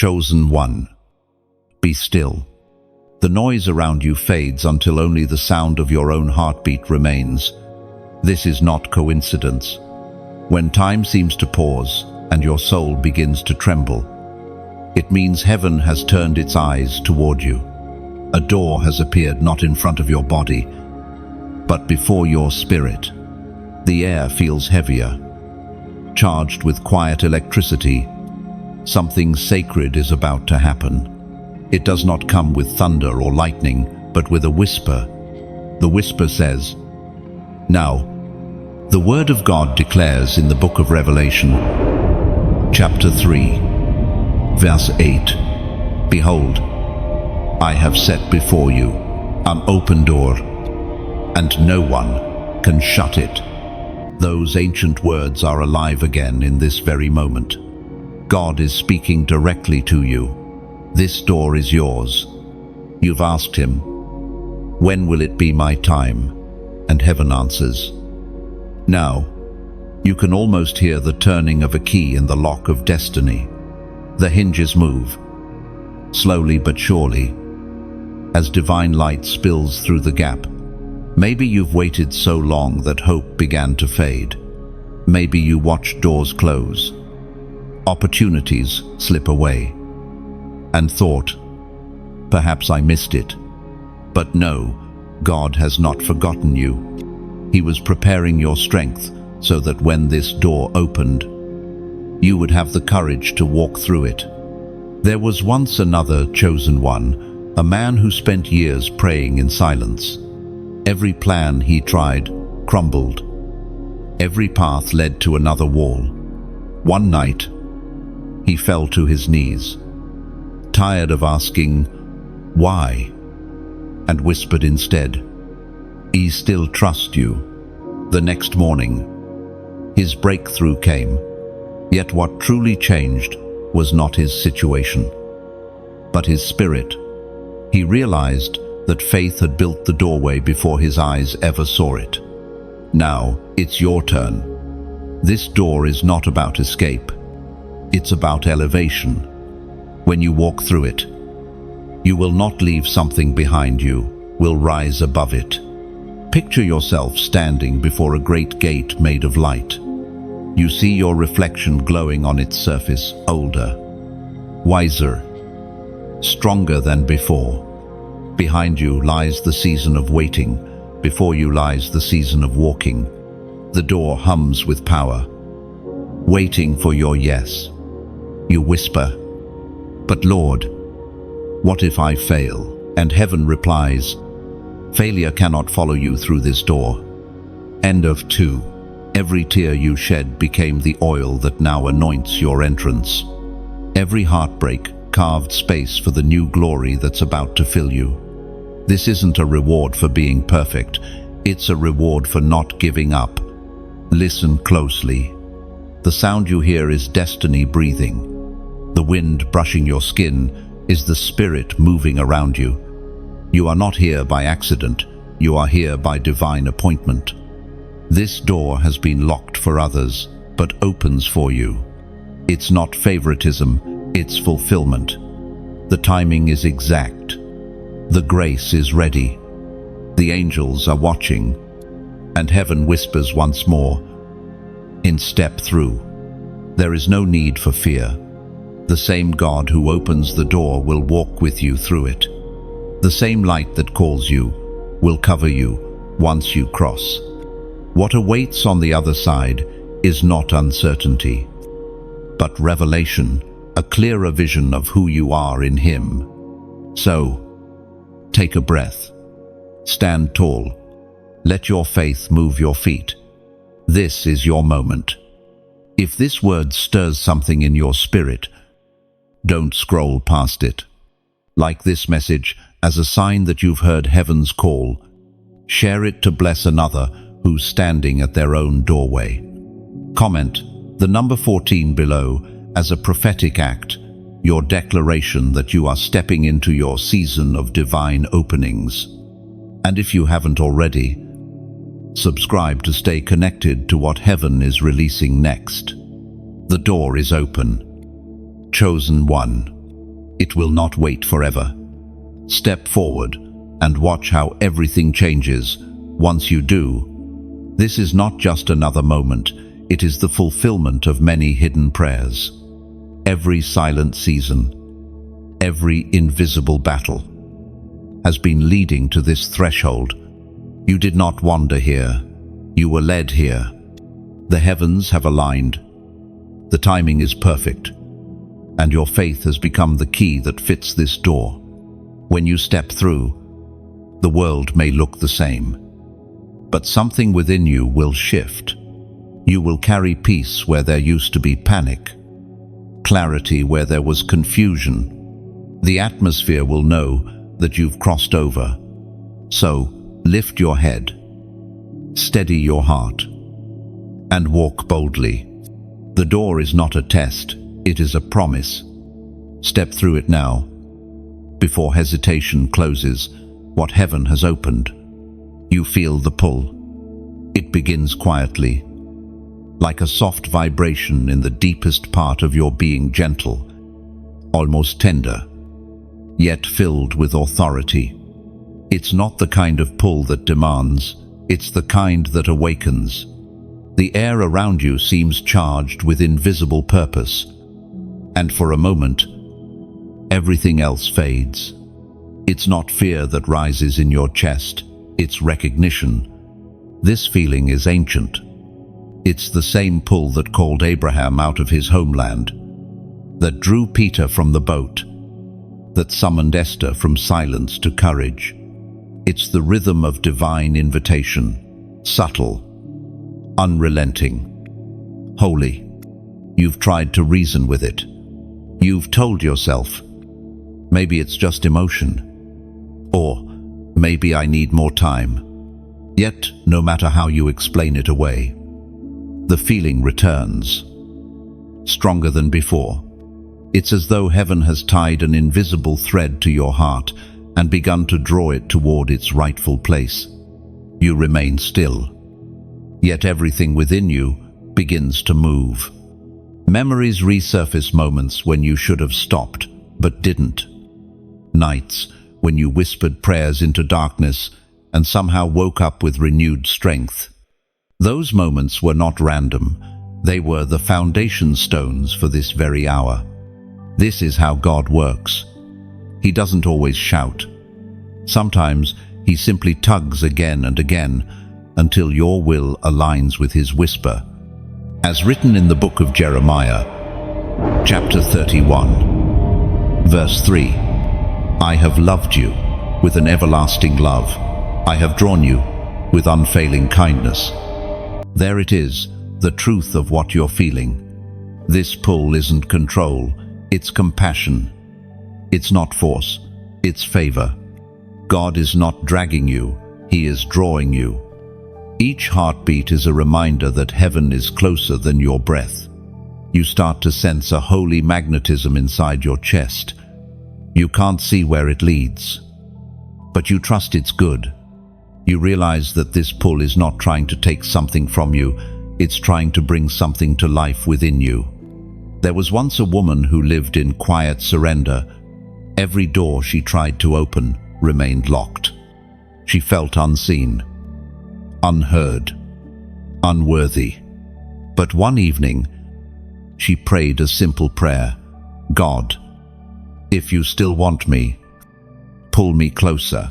Chosen one. Be still. The noise around you fades until only the sound of your own heartbeat remains. This is not coincidence. When time seems to pause and your soul begins to tremble, it means heaven has turned its eyes toward you. A door has appeared not in front of your body, but before your spirit. The air feels heavier, charged with quiet electricity. Something sacred is about to happen. It does not come with thunder or lightning, but with a whisper. The whisper says, "Now." The Word of God declares in the book of Revelation, chapter 3, verse 8, "Behold, I have set before you an open door, and no one can shut it." Those ancient words are alive again in this very moment. God is speaking directly to you. This door is yours. You've asked Him, "When will it be my time?" And heaven answers, "Now." You can almost hear the turning of a key in the lock of destiny. The hinges move, slowly but surely, as divine light spills through the gap. Maybe you've waited so long that hope began to fade. Maybe you watched doors close, opportunities slip away, and thought, "Perhaps I missed it." But no, God has not forgotten you. He was preparing your strength so that when this door opened, you would have the courage to walk through it. There was once another chosen one, a man who spent years praying in silence. Every plan he tried crumbled. Every path led to another wall. One night, he fell to his knees, tired of asking, "Why?" and whispered instead, "I still trust you." The next morning, his breakthrough came. Yet what truly changed was not his situation, but his spirit. He realized that faith had built the doorway before his eyes ever saw it. Now, it's your turn. This door is not about escape. It's about elevation. When you walk through it, you will not leave something behind you, will rise above it. Picture yourself standing before a great gate made of light. You see your reflection glowing on its surface, older, wiser, stronger than before. Behind you lies the season of waiting. Before you lies the season of walking. The door hums with power, waiting for your yes. You whisper, "But Lord, what if I fail?" And heaven replies, "Failure cannot follow you through this door." End of 2. Every tear you shed became the oil that now anoints your entrance. Every heartbreak carved space for the new glory that's about to fill you. This isn't a reward for being perfect. It's a reward for not giving up. Listen closely. The sound you hear is destiny breathing. The wind brushing your skin is the Spirit moving around you. You are not here by accident. You are here by divine appointment. This door has been locked for others, but opens for you. It's not favoritism, it's fulfillment. The timing is exact. The grace is ready. The angels are watching, and heaven whispers once more, in step through. There is no need for fear. The same God who opens the door will walk with you through it. The same light that calls you will cover you once you cross. What awaits on the other side is not uncertainty, but revelation, a clearer vision of who you are in Him. So, take a breath. Stand tall. Let your faith move your feet. This is your moment. If this word stirs something in your spirit, don't scroll past it. Like this message as a sign that you've heard heaven's call. Share it to bless another who's standing at their own doorway. Comment the number 14 below as a prophetic act, your declaration that you are stepping into your season of divine openings. And if you haven't already, subscribe to stay connected to what heaven is releasing next. The door is open. Chosen one. It will not wait forever. Step forward and watch how everything changes. Once you do, this is not just another moment, it is the fulfillment of many hidden prayers. Every silent season, every invisible battle has been leading to this threshold. You did not wander here. You were led here. The heavens have aligned. The timing is perfect, and your faith has become the key that fits this door. When you step through, the world may look the same, but something within you will shift. You will carry peace where there used to be panic, clarity where there was confusion. The atmosphere will know that you've crossed over. So, lift your head, steady your heart, and walk boldly. The door is not a test, it is a promise. Step through it now, before hesitation closes what heaven has opened. You feel the pull. It begins quietly, like a soft vibration in the deepest part of your being, gentle, almost tender, yet filled with authority. It's not the kind of pull that demands, it's the kind that awakens. The air around you seems charged with invisible purpose, and for a moment, everything else fades. It's not fear that rises in your chest, it's recognition. This feeling is ancient. It's the same pull that called Abraham out of his homeland, that drew Peter from the boat, that summoned Esther from silence to courage. It's the rhythm of divine invitation, subtle, unrelenting, holy. You've tried to reason with it. You've told yourself, maybe it's just emotion, or maybe I need more time. Yet, no matter how you explain it away, the feeling returns, stronger than before. It's as though heaven has tied an invisible thread to your heart and begun to draw it toward its rightful place. You remain still, yet everything within you begins to move. Memories resurface, moments when you should have stopped, but didn't. Nights when you whispered prayers into darkness and somehow woke up with renewed strength. Those moments were not random. They were the foundation stones for this very hour. This is how God works. He doesn't always shout. Sometimes he simply tugs again and again until your will aligns with his whisper. As written in the book of Jeremiah, chapter 31, verse 3, I have loved you with an everlasting love. I have drawn you with unfailing kindness. There it is, the truth of what you're feeling. This pull isn't control, it's compassion. It's not force, it's favor. God is not dragging you, he is drawing you. Each heartbeat is a reminder that heaven is closer than your breath. You start to sense a holy magnetism inside your chest. You can't see where it leads, but you trust it's good. You realize that this pull is not trying to take something from you, it's trying to bring something to life within you. There was once a woman who lived in quiet surrender. Every door she tried to open remained locked. She felt unseen, unheard, unworthy. But one evening, she prayed a simple prayer. God, if you still want me, pull me closer.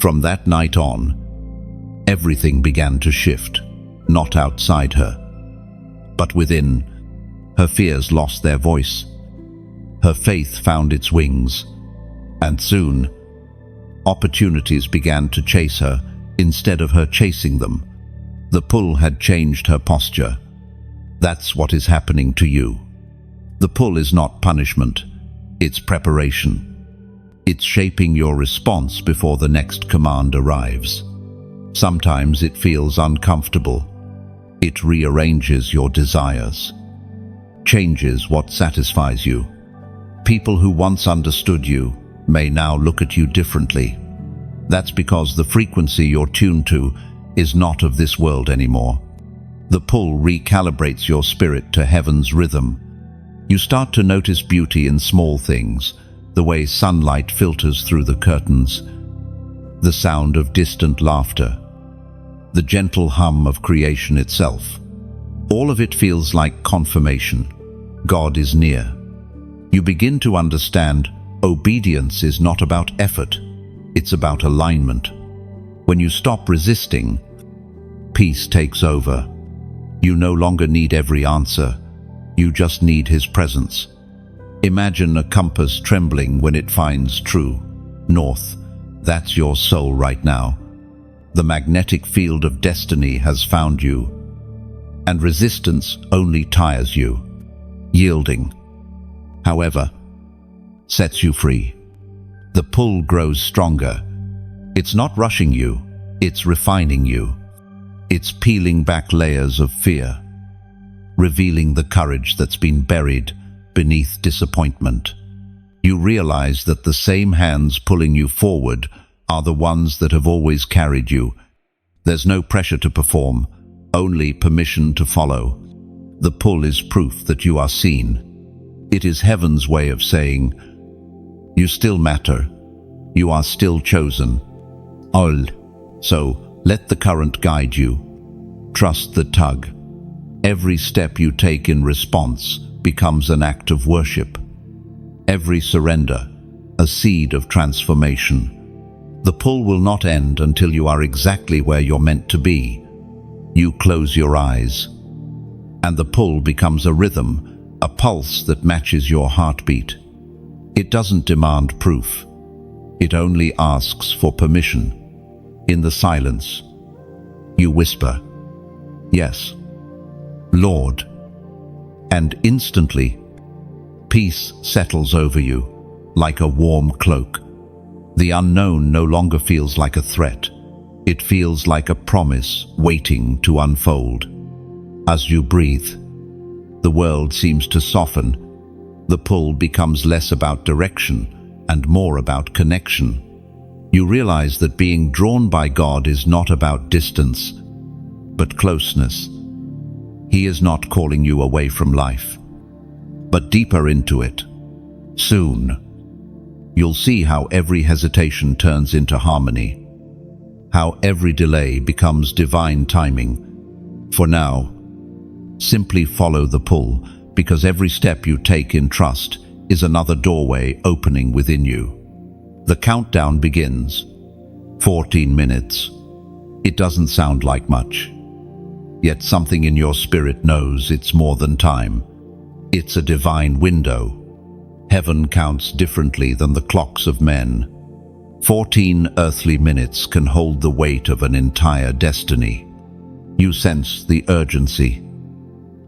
From that night on, everything began to shift, not outside her, but within. Her fears lost their voice. Her faith found its wings, and soon, opportunities began to chase her instead of her chasing them. The pull had changed her posture. That's what is happening to you. The pull is not punishment, it's preparation. It's shaping your response before the next command arrives. Sometimes it feels uncomfortable. It rearranges your desires, changes what satisfies you. People who once understood you may now look at you differently. That's because the frequency you're tuned to is not of this world anymore. The pull recalibrates your spirit to heaven's rhythm. You start to notice beauty in small things, the way sunlight filters through the curtains, the sound of distant laughter, the gentle hum of creation itself. All of it feels like confirmation. God is near. You begin to understand obedience is not about effort, it's about alignment. When you stop resisting, peace takes over. You no longer need every answer, you just need His presence. Imagine a compass trembling when it finds true north. That's your soul right now. The magnetic field of destiny has found you, and resistance only tires you. Yielding, however, sets you free. The pull grows stronger. It's not rushing you, it's refining you. It's peeling back layers of fear, revealing the courage that's been buried beneath disappointment. You realize that the same hands pulling you forward are the ones that have always carried you. There's no pressure to perform, only permission to follow. The pull is proof that you are seen. It is heaven's way of saying, you still matter. You are still chosen. So let the current guide you. Trust the tug. Every step you take in response becomes an act of worship. Every surrender, a seed of transformation. The pull will not end until you are exactly where you're meant to be. You close your eyes, and the pull becomes a rhythm, a pulse that matches your heartbeat. It doesn't demand proof. It only asks for permission. In the silence, you whisper, "Yes, Lord," and instantly, peace settles over you like a warm cloak. The unknown no longer feels like a threat. It feels like a promise waiting to unfold. As you breathe, the world seems to soften. The pull becomes less about direction and more about connection. You realize that being drawn by God is not about distance, but closeness. He is not calling you away from life, but deeper into it. Soon, you'll see how every hesitation turns into harmony, how every delay becomes divine timing. For now, simply follow the pull, because every step you take in trust is another doorway opening within you. The countdown begins. 14 minutes. It doesn't sound like much. Yet something in your spirit knows it's more than time. It's a divine window. Heaven counts differently than the clocks of men. 14 earthly minutes can hold the weight of an entire destiny. You sense the urgency,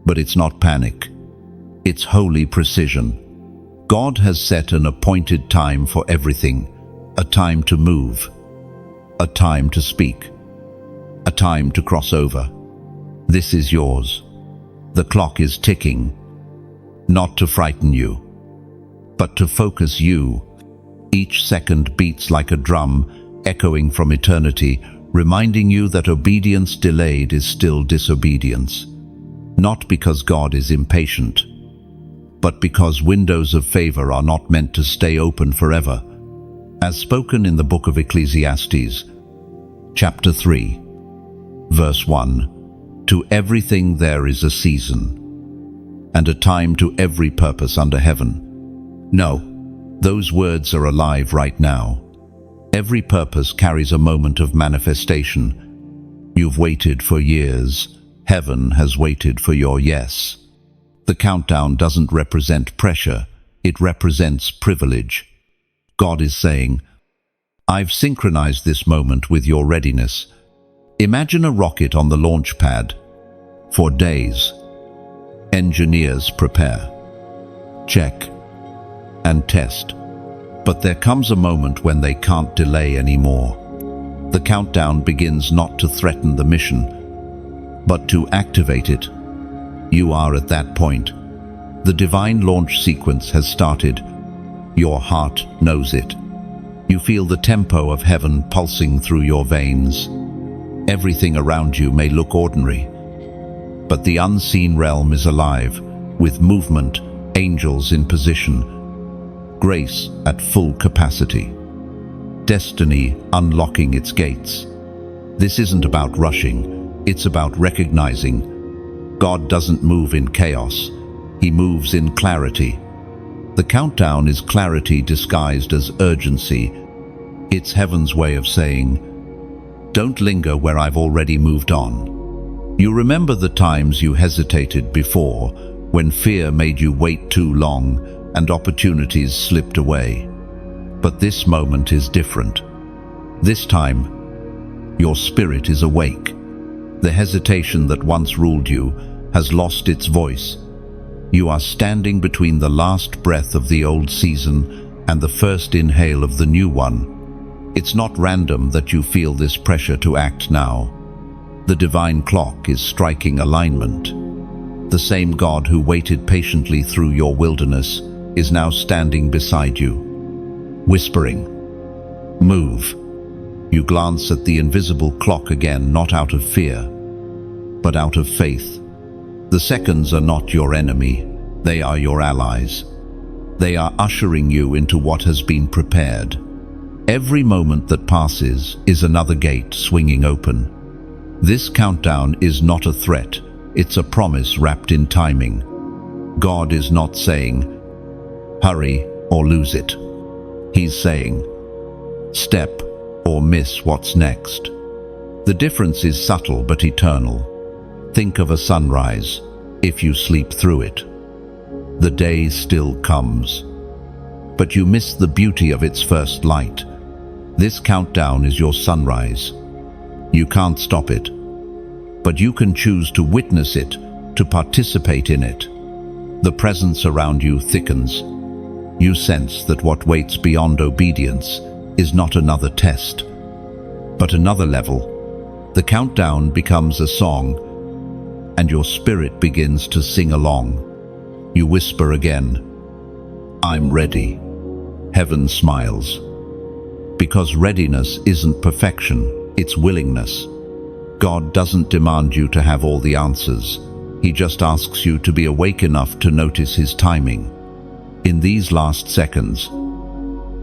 but it's not panic. It's holy precision. God has set an appointed time for everything, a time to move, a time to speak, a time to cross over. This is yours. The clock is ticking, not to frighten you, but to focus you. Each second beats like a drum, echoing from eternity, reminding you that obedience delayed is still disobedience. Not because God is impatient, but because windows of favor are not meant to stay open forever. As spoken in the book of Ecclesiastes, chapter 3, verse 1, "To everything there is a season, and a time to every purpose under heaven." No, those words are alive right now. Every purpose carries a moment of manifestation. You've waited for years. Heaven has waited for your yes. The countdown doesn't represent pressure, it represents privilege. God is saying, I've synchronized this moment with your readiness. Imagine a rocket on the launch pad. For days, engineers prepare, check, and test. But there comes a moment when they can't delay anymore. The countdown begins not to threaten the mission, but to activate it. You are at that point. The divine launch sequence has started. Your heart knows it. You feel the tempo of heaven pulsing through your veins. Everything around you may look ordinary, but the unseen realm is alive, with movement, angels in position, grace at full capacity. Destiny unlocking its gates. This isn't about rushing, it's about recognizing God doesn't move in chaos, He moves in clarity. The countdown is clarity disguised as urgency. It's heaven's way of saying, don't linger where I've already moved on. You remember the times you hesitated before, when fear made you wait too long and opportunities slipped away. But this moment is different. This time, your spirit is awake. The hesitation that once ruled you has lost its voice. You are standing between the last breath of the old season and the first inhale of the new one. It's not random that you feel this pressure to act now. The divine clock is striking alignment. The same God who waited patiently through your wilderness is now standing beside you, whispering, move. You glance at the invisible clock again, not out of fear, but out of faith. The seconds are not your enemy, they are your allies. They are ushering you into what has been prepared. Every moment that passes is another gate swinging open. This countdown is not a threat, it's a promise wrapped in timing. God is not saying, hurry or lose it. He's saying, step or miss what's next. The difference is subtle but eternal. Think of a sunrise, if you sleep through it. The day still comes, but you miss the beauty of its first light. This countdown is your sunrise. You can't stop it, but you can choose to witness it, to participate in it. The presence around you thickens. You sense that what waits beyond obedience is not another test, but another level. The countdown becomes a song, and your spirit begins to sing along. You whisper again, I'm ready. Heaven smiles. Because readiness isn't perfection, it's willingness. God doesn't demand you to have all the answers. He just asks you to be awake enough to notice His timing. In these last seconds,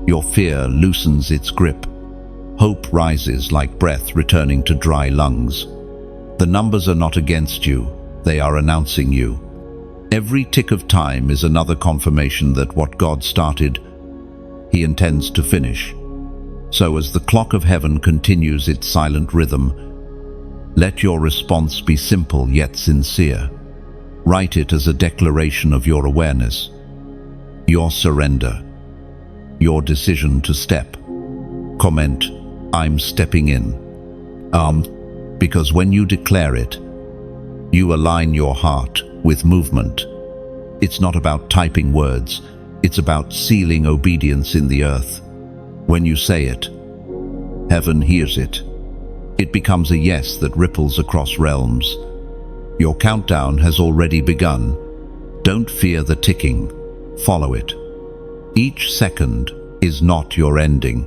your fear loosens its grip. Hope rises like breath returning to dry lungs. The numbers are not against you, they are announcing you. Every tick of time is another confirmation that what God started, He intends to finish. So as the clock of heaven continues its silent rhythm, let your response be simple yet sincere. Write it as a declaration of your awareness, your surrender, your decision to step. Comment, I'm stepping in. Because when you declare it, you align your heart with movement. It's not about typing words, it's about sealing obedience in the earth. When you say it, heaven hears it. It becomes a yes that ripples across realms. Your countdown has already begun. Don't fear the ticking, follow it. Each second is not your ending,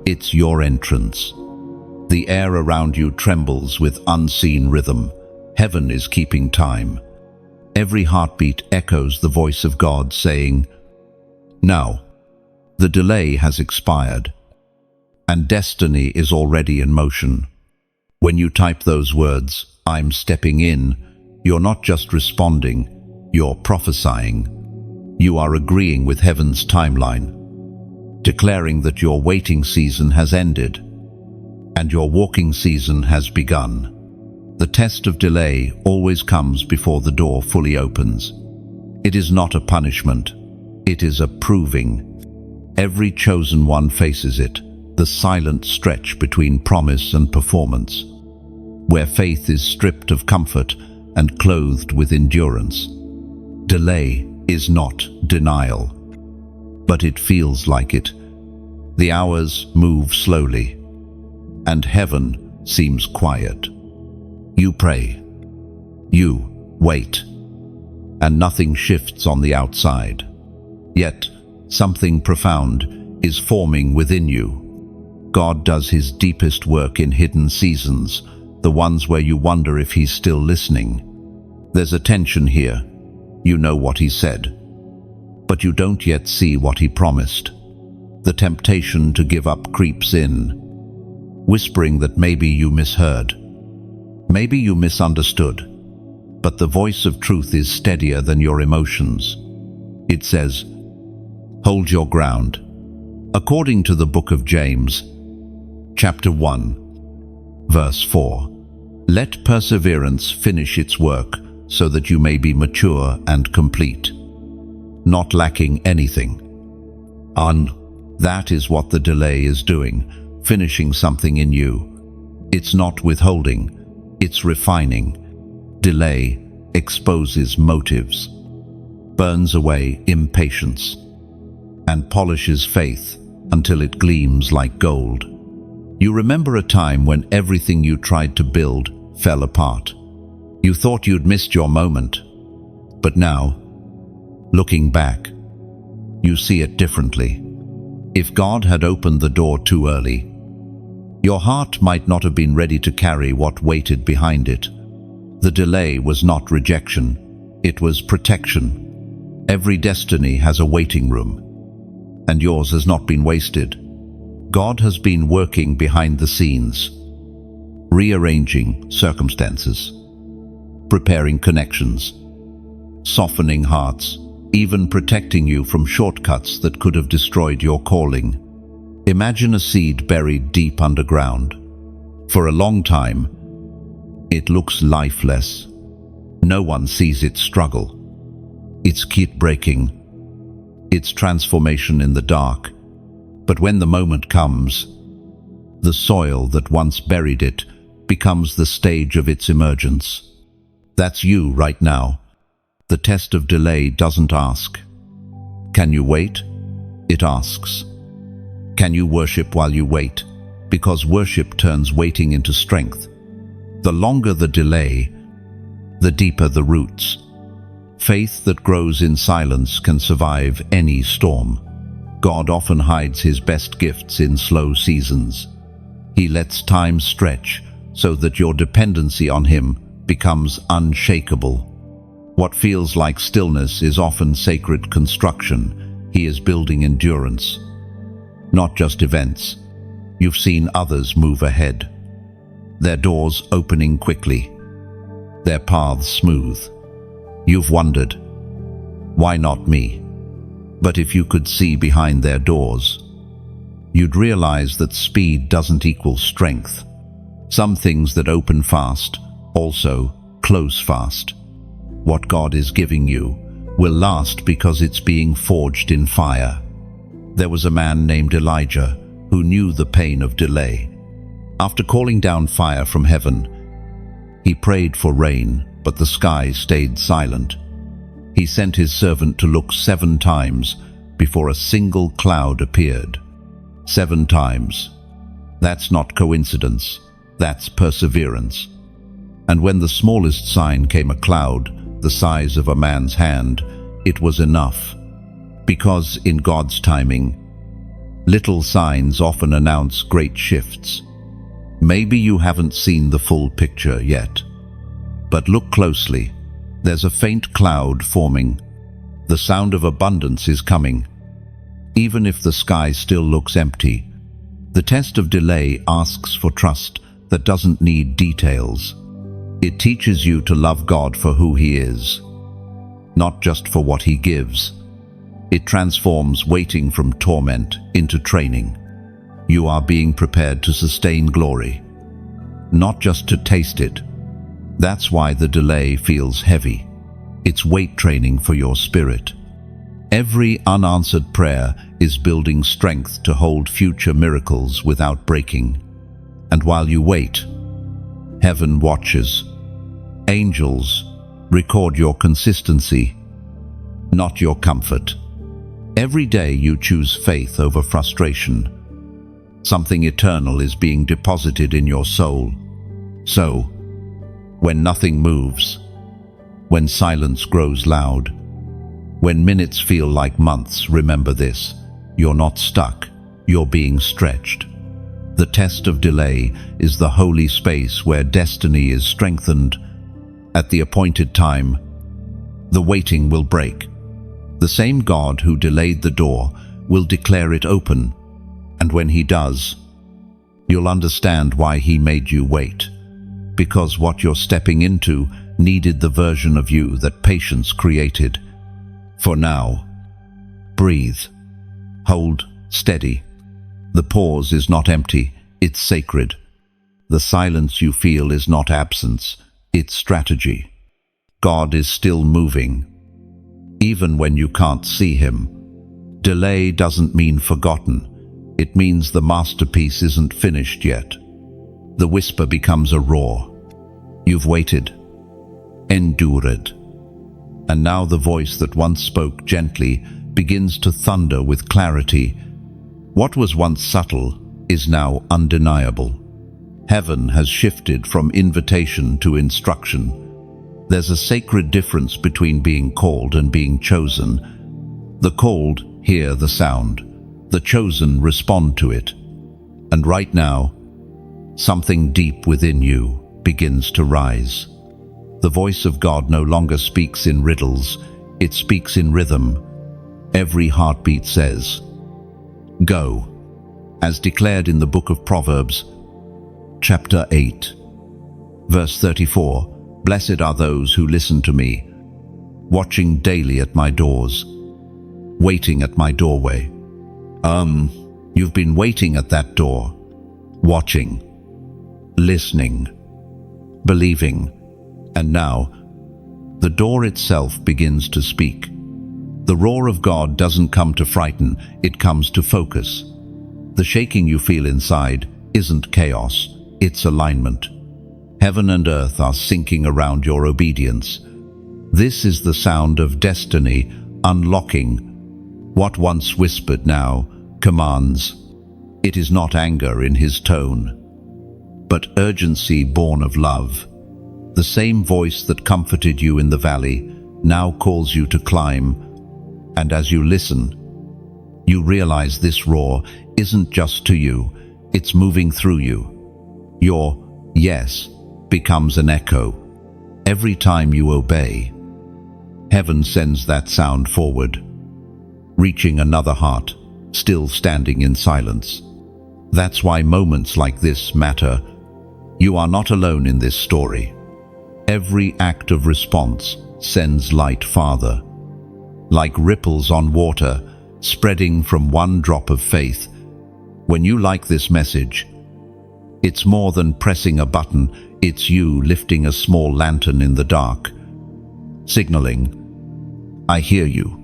it's your entrance. The air around you trembles with unseen rhythm. Heaven is keeping time. Every heartbeat echoes the voice of God saying, now, the delay has expired, and destiny is already in motion. When you type those words, I'm stepping in, you're not just responding, you're prophesying. You are agreeing with heaven's timeline, declaring that your waiting season has ended, and your walking season has begun. The test of delay always comes before the door fully opens. It is not a punishment, it is a proving. Every chosen one faces it, the silent stretch between promise and performance, where faith is stripped of comfort and clothed with endurance. Delay is not denial, but it feels like it. The hours move slowly, and heaven seems quiet. You pray, you wait, and nothing shifts on the outside. Yet, something profound is forming within you. God does His deepest work in hidden seasons, the ones where you wonder if He's still listening. There's a tension here. You know what He said. but you don't yet see what he promised. The temptation to give up creeps in, whispering that maybe you misheard. Maybe you misunderstood. But the voice of truth is steadier than your emotions. It says, hold your ground. According to the book of James, chapter 1, verse 4, let perseverance finish its work so that you may be mature and complete, not lacking anything. That is what the delay is doing, finishing something in you. It's not withholding, it's refining. Delay exposes motives, burns away impatience, and polishes faith until it gleams like gold. You remember a time when everything you tried to build fell apart. You thought you'd missed your moment, but now, looking back, you see it differently. If God had opened the door too early, your heart might not have been ready to carry what waited behind it. The delay was not rejection, it was protection. Every destiny has a waiting room, and yours has not been wasted. God has been working behind the scenes, rearranging circumstances, preparing connections, softening hearts, even protecting you from shortcuts that could have destroyed your calling. Imagine a seed buried deep underground. For a long time, it looks lifeless. No one sees its struggle, its keep breaking, its transformation in the dark. But when the moment comes, the soil that once buried it becomes the stage of its emergence. That's you right now. The test of delay doesn't ask, can you wait? It asks, can you worship while you wait? Because worship turns waiting into strength. The longer the delay, the deeper the roots. Faith that grows in silence can survive any storm. God often hides his best gifts in slow seasons. He lets time stretch so that your dependency on him becomes unshakable. What feels like stillness is often sacred construction. He is building endurance, not just events. You've seen others move ahead, their doors opening quickly, their paths smooth. You've wondered, why not me? But if you could see behind their doors, you'd realize that speed doesn't equal strength. Some things that open fast also close fast. What God is giving you will last because it's being forged in fire. There was a man named Elijah who knew the pain of delay. After calling down fire from heaven, he prayed for rain, but the sky stayed silent. He sent his servant to look 7 times before a single cloud appeared. 7 times. That's not coincidence, that's perseverance. And when the smallest sign came, a cloud the size of a man's hand, it was enough. Because in God's timing, little signs often announce great shifts. Maybe you haven't seen the full picture yet, but look closely. There's a faint cloud forming. The sound of abundance is coming. Even if the sky still looks empty, the test of delay asks for trust that doesn't need details. It teaches you to love God for who he is, not just for what he gives. It transforms waiting from torment into training. You are being prepared to sustain glory, not just to taste it. That's why the delay feels heavy. It's weight training for your spirit. Every unanswered prayer is building strength to hold future miracles without breaking. And while you wait, heaven watches. Angels record your consistency, not your comfort. Every day you choose faith over frustration. Something eternal is being deposited in your soul. So, when nothing moves, when silence grows loud, when minutes feel like months, remember this: you're not stuck, you're being stretched. The test of delay is the holy space where destiny is strengthened. At the appointed time, the waiting will break. The same God who delayed the door will declare it open, and when he does, you'll understand why he made you wait. Because what you're stepping into needed the version of you that patience created. For now, breathe, hold steady. The pause is not empty, it's sacred. The silence you feel is not absence, it's strategy. God is still moving, even when you can't see him. Delay doesn't mean forgotten. It means the masterpiece isn't finished yet. The whisper becomes a roar. You've waited, endured, and now the voice that once spoke gently begins to thunder with clarity. What was once subtle is now undeniable. Heaven has shifted from invitation to instruction. There's a sacred difference between being called and being chosen. The called hear the sound. The chosen respond to it. And right now, something deep within you begins to rise. The voice of God no longer speaks in riddles, it speaks in rhythm. Every heartbeat says, "Go," as declared in the book of Proverbs, chapter 8, verse 34, "Blessed are those who listen to me, watching daily at my doors, waiting at my doorway." You've been waiting at that door, watching, listening, believing, and now the door itself begins to speak. The roar of God doesn't come to frighten, it comes to focus. The shaking you feel inside isn't chaos, it's alignment. Heaven and earth are sinking around your obedience. This is the sound of destiny unlocking. What once whispered now commands. It is not anger in his tone, but urgency born of love. The same voice that comforted you in the valley now calls you to climb, and as you listen, you realize this roar isn't just to you, it's moving through you. Your yes becomes an echo. Every time you obey, heaven sends that sound forward, reaching another heart, still standing in silence. That's why moments like this matter. You are not alone in this story. Every act of response sends light farther. Like ripples on water, spreading from one drop of faith. When you like this message, it's more than pressing a button, it's you lifting a small lantern in the dark, signaling, "I hear you."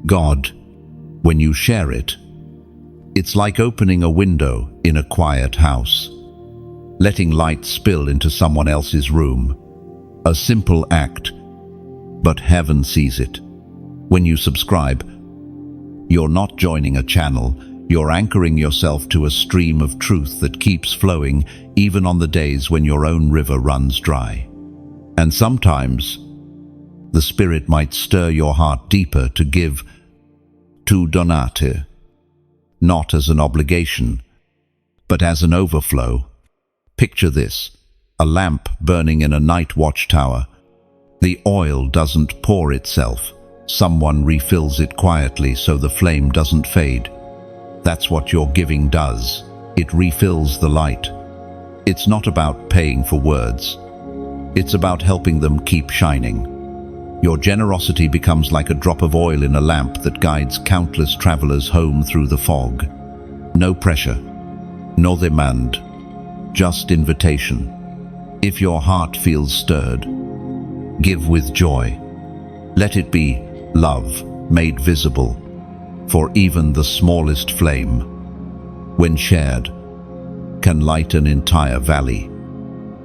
God, when you share it, it's like opening a window in a quiet house, letting light spill into someone else's room. A simple act, but heaven sees it. When you subscribe, you're not joining a channel, you're anchoring yourself to a stream of truth that keeps flowing even on the days when your own river runs dry. And sometimes, the Spirit might stir your heart deeper to give, to donate, not as an obligation, but as an overflow. Picture this, a lamp burning in a night watchtower. The oil doesn't pour itself. Someone refills it quietly so the flame doesn't fade. That's what your giving does. It refills the light. It's not about paying for words. It's about helping them keep shining. Your generosity becomes like a drop of oil in a lamp that guides countless travelers home through the fog. No pressure, no demand, just invitation. If your heart feels stirred, give with joy. Let it be love made visible, for even the smallest flame, when shared, can light an entire valley.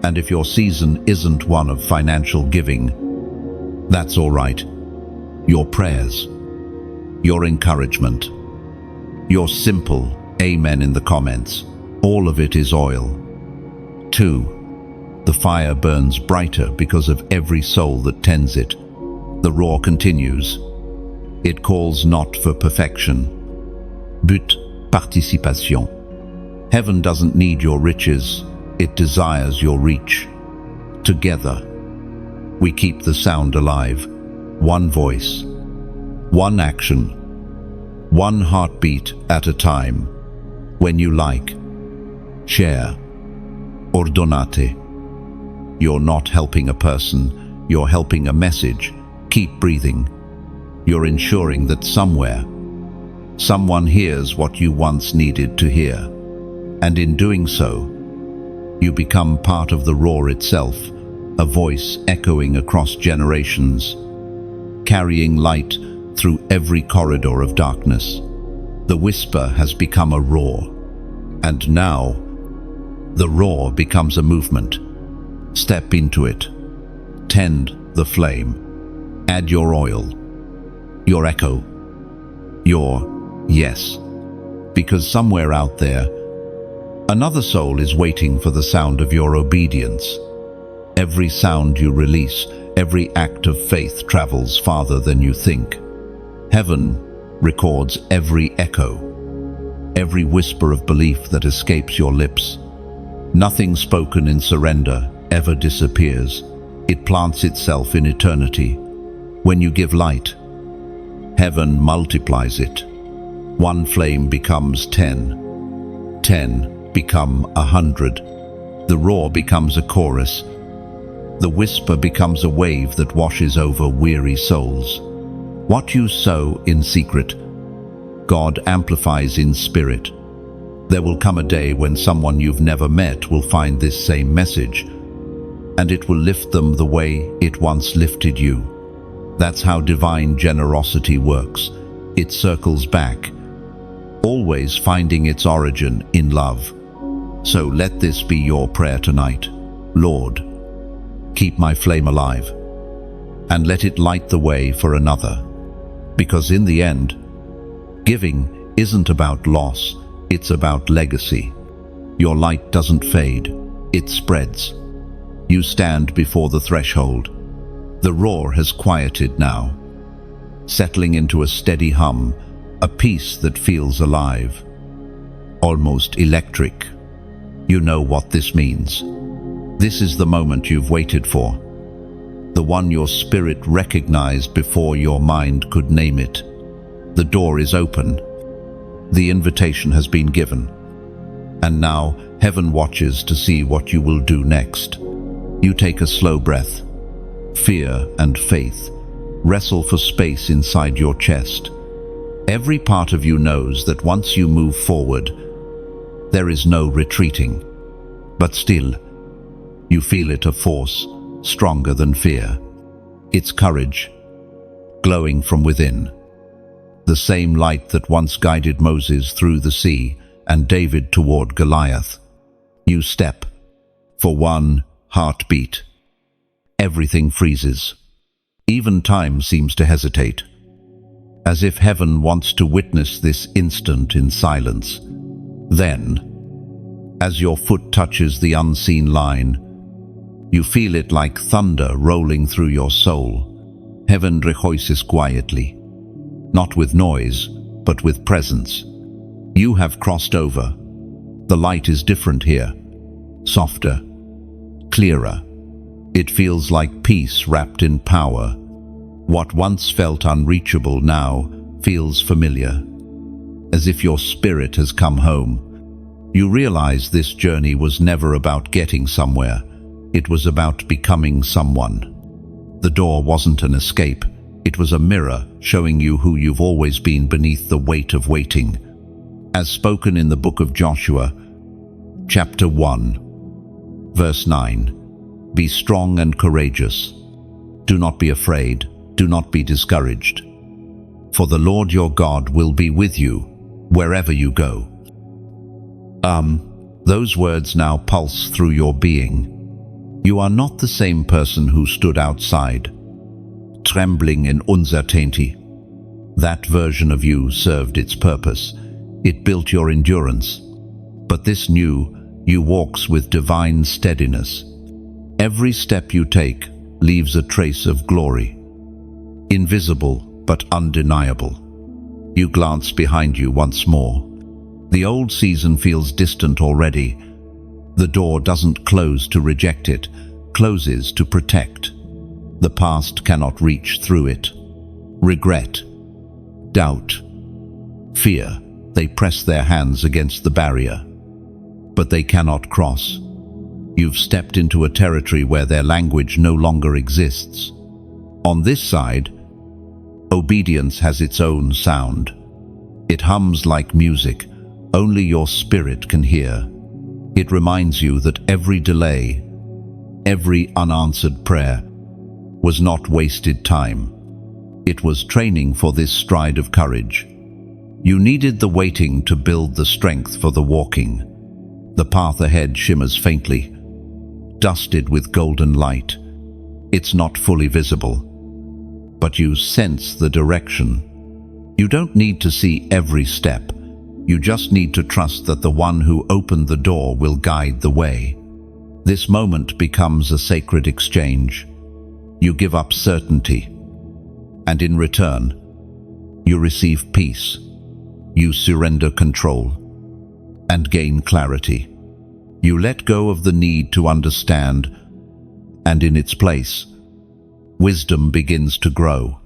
And if your season isn't one of financial giving, that's all right. Your prayers, your encouragement, your simple amen in the comments, all of it is oil. 2. The fire burns brighter because of every soul that tends it. The roar continues. It calls not for perfection, but participation. Heaven doesn't need your riches, it desires your reach. Together, we keep the sound alive. One voice, One action, one heartbeat at a time. When you like, share, or donate. You're not helping a person, you're helping a message. Keep breathing. You're ensuring that somewhere, someone hears what you once needed to hear. And in doing so, you become part of the roar itself, a voice echoing across generations, carrying light through every corridor of darkness. The whisper has become a roar, and now the roar becomes a movement. Step into it. Tend the flame. Add your oil, your echo, your yes. Because somewhere out there, another soul is waiting for the sound of your obedience. Every sound you release, every act of faith travels farther than you think. Heaven records every echo, every whisper of belief that escapes your lips. Nothing spoken in surrender ever disappears. It plants itself in eternity. When you give light, heaven multiplies it. One flame becomes 10. 10 become 100. The roar becomes a chorus. The whisper becomes a wave that washes over weary souls. What you sow in secret, God amplifies in spirit. There will come a day when someone you've never met will find this same message, and it will lift them the way it once lifted you. That's how divine generosity works. It circles back, always finding its origin in love. So let this be your prayer tonight. Lord, keep my flame alive, and let it light the way for another. Because in the end, giving isn't about loss, it's about legacy. Your light doesn't fade, it spreads. You stand before the threshold. The roar has quieted now, settling into a steady hum, a peace that feels alive, almost electric. You know what this means. This is the moment you've waited for, the one your spirit recognized before your mind could name it. The door is open. The invitation has been given. And now heaven watches to see what you will do next. You take a slow breath. Fear and faith wrestle for space inside your chest. Every part of you knows that once you move forward, there is no retreating. But still, you feel it, a force stronger than fear. It's courage, glowing from within. The same light that once guided Moses through the sea and David toward Goliath. You step. For one heartbeat, everything freezes. Even time seems to hesitate, as if heaven wants to witness this instant in silence. Then, as your foot touches the unseen line, you feel it like thunder rolling through your soul. Heaven rejoices quietly, not with noise, but with presence. You have crossed over. The light is different here, softer, clearer. It feels like peace wrapped in power. What once felt unreachable now feels familiar, as if your spirit has come home. You realize this journey was never about getting somewhere. It was about becoming someone. The door wasn't an escape. It was a mirror showing you who you've always been beneath the weight of waiting. As spoken in the book of Joshua, chapter 1, verse 9, be strong and courageous. Do not be afraid. Do not be discouraged. For the Lord your God will be with you wherever you go. Those words now pulse through your being. You are not the same person who stood outside, trembling in uncertainty. That version of you served its purpose. It built your endurance. But this new you walks with divine steadiness. Every step you take leaves a trace of glory, invisible but undeniable. You glance behind you once more. The old season feels distant already. The door doesn't close to reject it, closes to protect. The past cannot reach through it. Regret, doubt, fear. They press their hands against the barrier, but they cannot cross. You've stepped into a territory where their language no longer exists. On this side, obedience has its own sound. It hums like music, only your spirit can hear. It reminds you that every delay, every unanswered prayer, was not wasted time. It was training for this stride of courage. You needed the waiting to build the strength for the walking. The path ahead shimmers faintly, dusted with golden light. It's not fully visible, but you sense the direction. You don't need to see every step. You just need to trust that the one who opened the door will guide the way. This moment becomes a sacred exchange. You give up certainty, and in return, you receive peace. You surrender control and gain clarity. You let go of the need to understand, and in its place, wisdom begins to grow.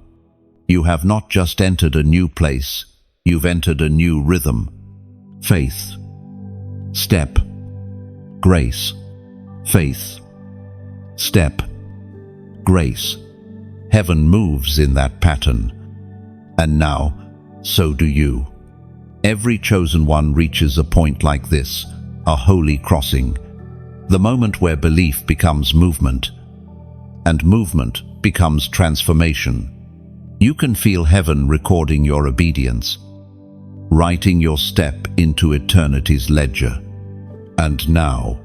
You have not just entered a new place, you've entered a new rhythm. Faith, step, grace, faith, step, grace. Heaven moves in that pattern, and now, so do you. Every chosen one reaches a point like this, a holy crossing, the moment where belief becomes movement, and movement becomes transformation. You can feel heaven recording your obedience, writing your step into eternity's ledger. And now,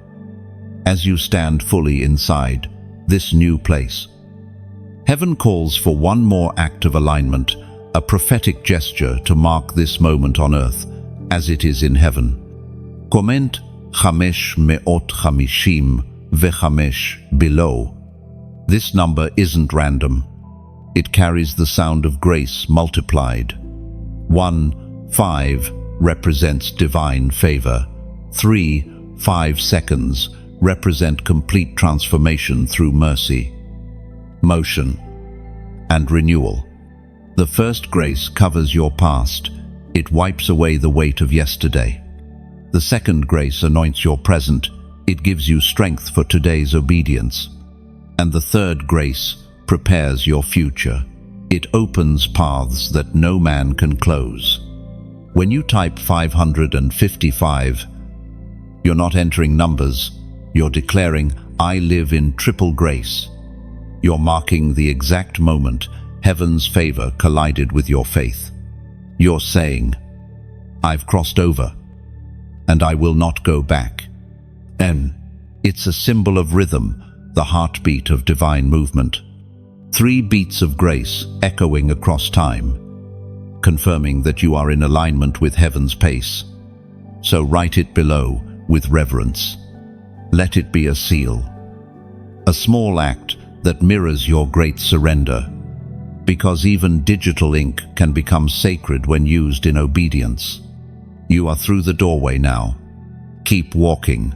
as you stand fully inside this new place, heaven calls for one more act of alignment, a prophetic gesture to mark this moment on earth as it is in heaven. Comment 555 below. This number isn't random. It carries the sound of grace multiplied. 1, 5 represents divine favor. 3, 5 seconds represent complete transformation through mercy, motion, and renewal. The first grace covers your past. It wipes away the weight of yesterday. The second grace anoints your present. It gives you strength for today's obedience. And the third grace prepares your future. It opens paths that no man can close. When you type 555, you're not entering numbers. You're declaring, I live in triple grace. You're marking the exact moment heaven's favor collided with your faith. You're saying, I've crossed over, and I will not go back. And it's a symbol of rhythm, the heartbeat of divine movement. 3 beats of grace echoing across time, confirming that you are in alignment with heaven's pace. So write it below with reverence. Let it be a seal, a small act that mirrors your great surrender, because even digital ink can become sacred when used in obedience. You are through the doorway now. Keep walking.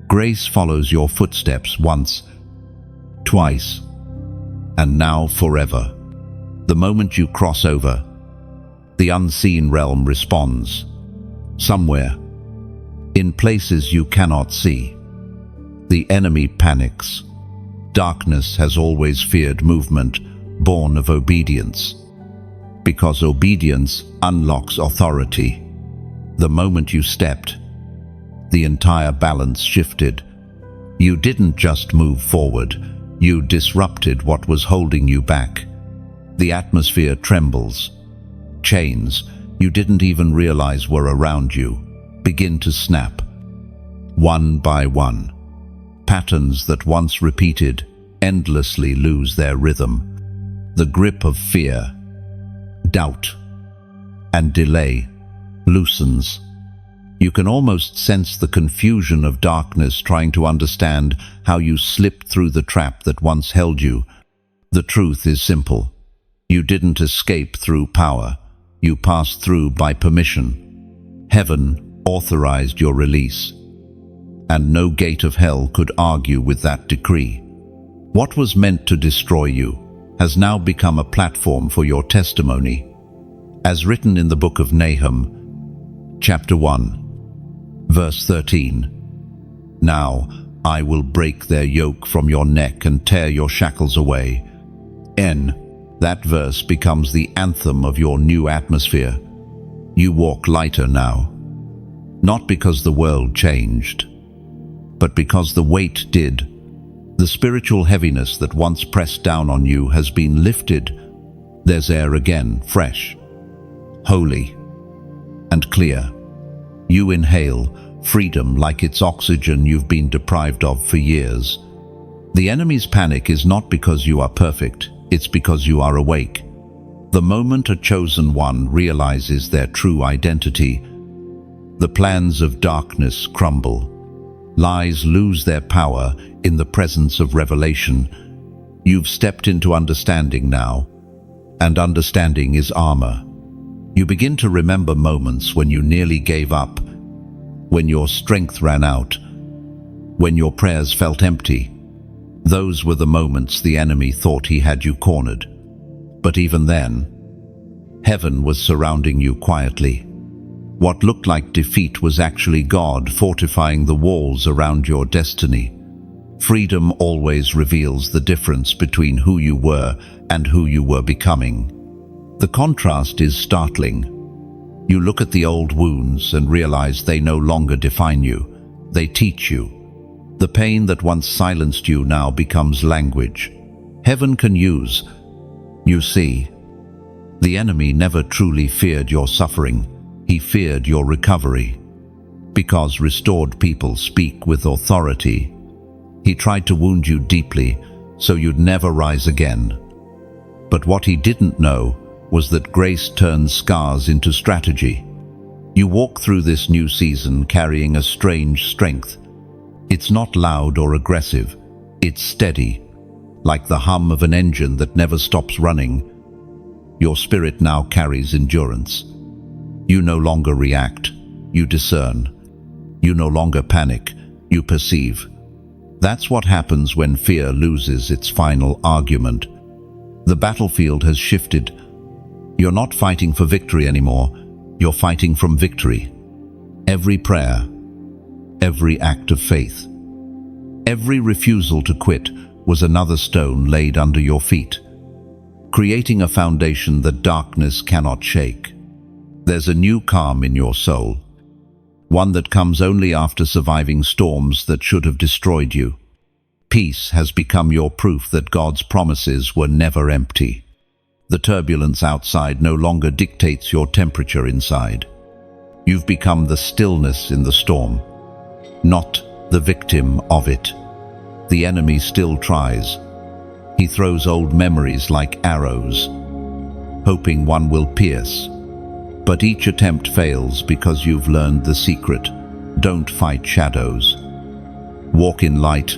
Grace follows your footsteps once, twice, and now forever. The moment you cross over, the unseen realm responds. Somewhere, in places you cannot see, the enemy panics. Darkness has always feared movement, born of obedience, because obedience unlocks authority. The moment you stepped, the entire balance shifted. You didn't just move forward, you disrupted what was holding you back. The atmosphere trembles. Chains you didn't even realize were around you begin to snap, one by one. Patterns that once repeated endlessly lose their rhythm. The grip of fear, doubt, and delay loosens. You can almost sense the confusion of darkness trying to understand how you slipped through the trap that once held you. The truth is simple. You didn't escape through power. You passed through by permission. Heaven authorized your release, and no gate of hell could argue with that decree. What was meant to destroy you has now become a platform for your testimony. As written in the book of Nahum, chapter 1, verse 13, "Now I will break their yoke from your neck and tear your shackles away." That verse becomes the anthem of your new atmosphere. You walk lighter now, not because the world changed, but because the weight did. The spiritual heaviness that once pressed down on you has been lifted. There's air again, fresh, holy, and clear. You inhale freedom like it's oxygen you've been deprived of for years. The enemy's panic is not because you are perfect, it's because you are awake. The moment a chosen one realizes their true identity, the plans of darkness crumble. Lies lose their power in the presence of revelation. You've stepped into understanding now, and understanding is armor. You begin to remember moments when you nearly gave up, when your strength ran out, when your prayers felt empty. Those were the moments the enemy thought he had you cornered. But even then, heaven was surrounding you quietly. What looked like defeat was actually God fortifying the walls around your destiny. Freedom always reveals the difference between who you were and who you were becoming. The contrast is startling. You look at the old wounds and realize they no longer define you. They teach you. The pain that once silenced you now becomes language heaven can use. You see, the enemy never truly feared your suffering. He feared your recovery. Because restored people speak with authority, he tried to wound you deeply so you'd never rise again. But what he didn't know was that grace turns scars into strategy. You walk through this new season carrying a strange strength. It's not loud or aggressive. It's steady, like the hum of an engine that never stops running. Your spirit now carries endurance. You no longer react, you discern. You no longer panic, you perceive. That's what happens when fear loses its final argument. The battlefield has shifted. You're not fighting for victory anymore, you're fighting from victory. Every prayer, every act of faith, every refusal to quit was another stone laid under your feet, creating a foundation that darkness cannot shake. There's a new calm in your soul, one that comes only after surviving storms that should have destroyed you. Peace has become your proof that God's promises were never empty. The turbulence outside no longer dictates your temperature inside. You've become the stillness in the storm, not the victim of it. The enemy still tries. He throws old memories like arrows, hoping one will pierce. But each attempt fails because you've learned the secret. Don't fight shadows. Walk in light.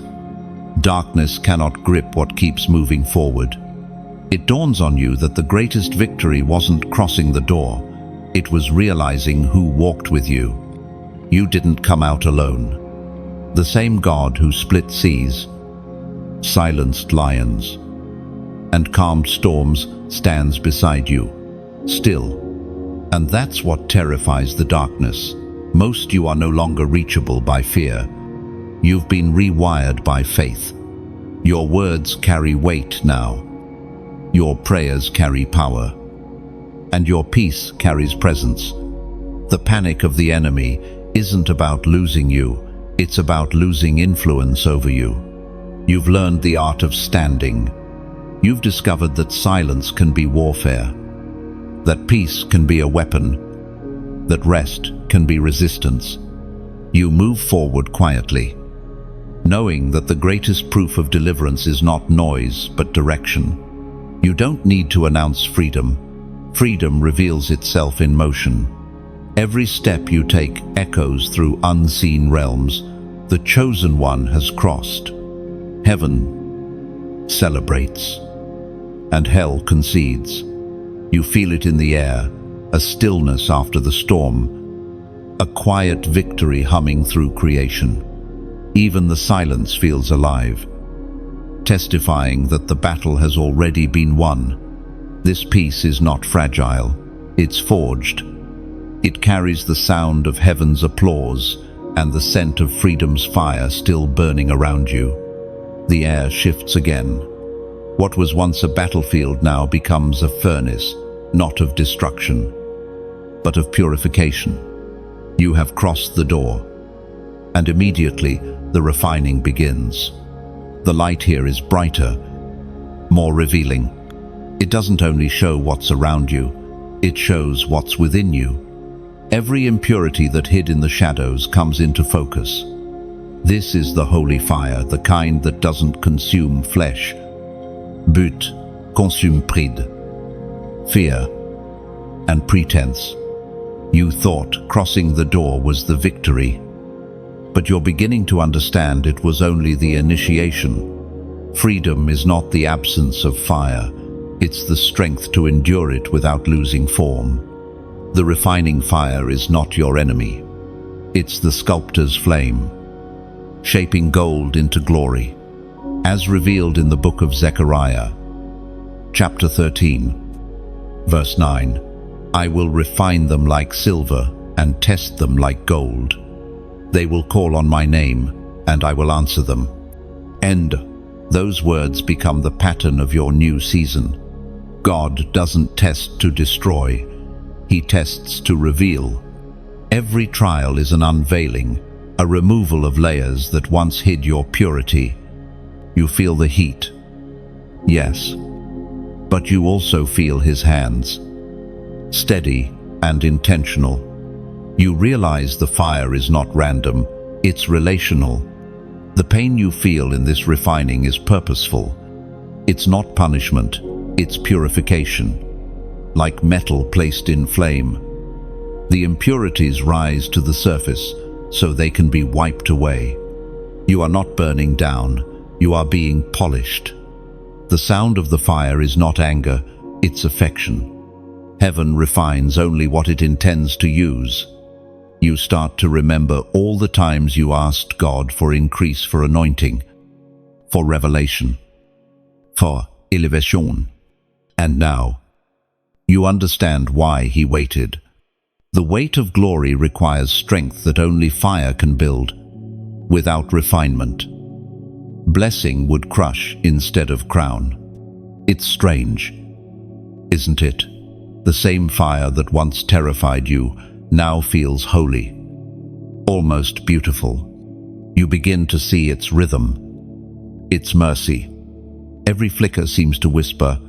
Darkness cannot grip what keeps moving forward. It dawns on you that the greatest victory wasn't crossing the door. It was realizing who walked with you. You didn't come out alone. The same God who split seas, silenced lions, and calmed storms stands beside you, still. And that's what terrifies the darkness. Most you are no longer reachable by fear. You've been rewired by faith. Your words carry weight now. Your prayers carry power. And your peace carries presence. The panic of the enemy isn't about losing you, it's about losing influence over you. You've learned the art of standing. You've discovered that silence can be warfare, that peace can be a weapon, that rest can be resistance. You move forward quietly, knowing that the greatest proof of deliverance is not noise, but direction. You don't need to announce freedom. Freedom reveals itself in motion. Every step you take echoes through unseen realms. The chosen one has crossed. Heaven celebrates, and hell concedes. You feel it in the air, a stillness after the storm, a quiet victory humming through creation. Even the silence feels alive, testifying that the battle has already been won. This peace is not fragile. It's forged. It carries the sound of heaven's applause and the scent of freedom's fire still burning around you. The air shifts again. What was once a battlefield now becomes a furnace, not of destruction, but of purification. You have crossed the door, and immediately the refining begins. The light here is brighter, more revealing. It doesn't only show what's around you, it shows what's within you. Every impurity that hid in the shadows comes into focus. This is the holy fire, the kind that doesn't consume flesh. But consume pride, fear, and pretense. You thought crossing the door was the victory, but you're beginning to understand it was only the initiation. Freedom is not the absence of fire, it's the strength to endure it without losing form. The refining fire is not your enemy. It's the sculptor's flame, shaping gold into glory. As revealed in the book of Zechariah, chapter 13, verse 9, I will refine them like silver and test them like gold. They will call on my name, and I will answer them. And those words become the pattern of your new season. God doesn't test to destroy, He tests to reveal. Every trial is an unveiling, a removal of layers that once hid your purity. You feel the heat, yes, but you also feel His hands, steady and intentional. You realize the fire is not random, it's relational. The pain you feel in this refining is purposeful. It's not punishment, it's purification. Like metal placed in flame, the impurities rise to the surface so they can be wiped away. You are not burning down, you are being polished. The sound of the fire is not anger, it's affection. Heaven refines only what it intends to use. You start to remember all the times you asked God for increase, for anointing, for revelation, for elevation. And now, you understand why He waited. The weight of glory requires strength that only fire can build. Without refinement, blessing would crush instead of crown. It's strange, isn't it? The same fire that once terrified you now feels holy, almost beautiful. You begin to see its rhythm, its mercy. Every flicker seems to whisper,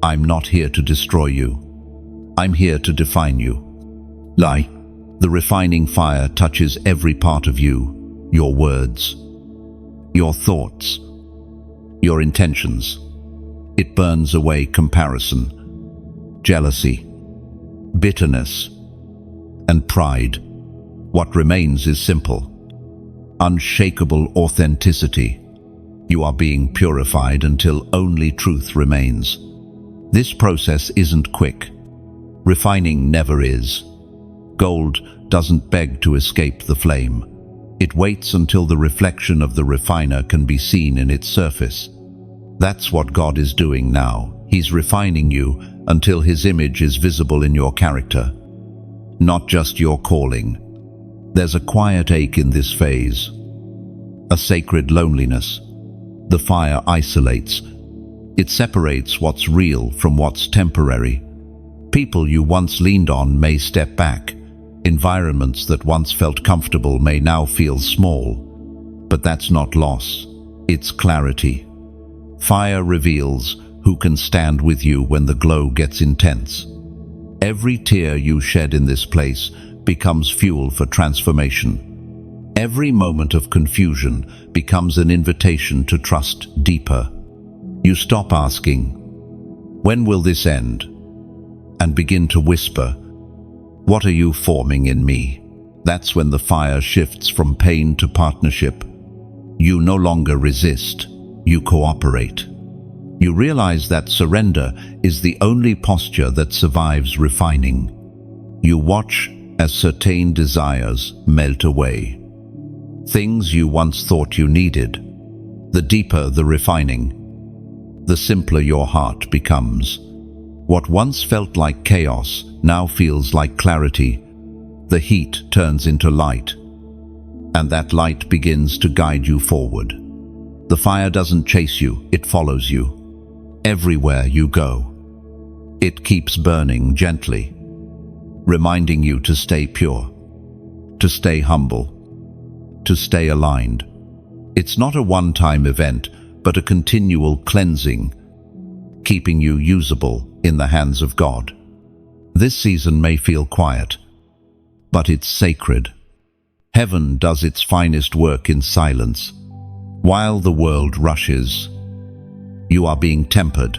I'm not here to destroy you. I'm here to define you. Lie. The refining fire touches every part of you, your words, your thoughts, your intentions. It burns away comparison, jealousy, bitterness, and pride. What remains is simple, unshakable authenticity. You are being purified until only truth remains. This process isn't quick. Refining never is. Gold doesn't beg to escape the flame. It waits until the reflection of the refiner can be seen in its surface. That's what God is doing now. He's refining you until His image is visible in your character, not just your calling. There's a quiet ache in this phase, a sacred loneliness. The fire isolates. It separates what's real from what's temporary. People you once leaned on may step back. Environments that once felt comfortable may now feel small. But that's not loss, it's clarity. Fire reveals who can stand with you when the glow gets intense. Every tear you shed in this place becomes fuel for transformation. Every moment of confusion becomes an invitation to trust deeper. You stop asking, when will this end? And begin to whisper, what are you forming in me? That's when the fire shifts from pain to partnership. You no longer resist, you cooperate. You realize that surrender is the only posture that survives refining. You watch as certain desires melt away. Things you once thought you needed. The deeper the refining, the simpler your heart becomes. What once felt like chaos now feels like clarity. The heat turns into light, and that light begins to guide you forward. The fire doesn't chase you, it follows you. Everywhere you go, it keeps burning gently, reminding you to stay pure, to stay humble, to stay aligned. It's not a one-time event, but a continual cleansing, keeping you usable in the hands of God. This season may feel quiet, but it's sacred. Heaven does its finest work in silence. While the world rushes, you are being tempered.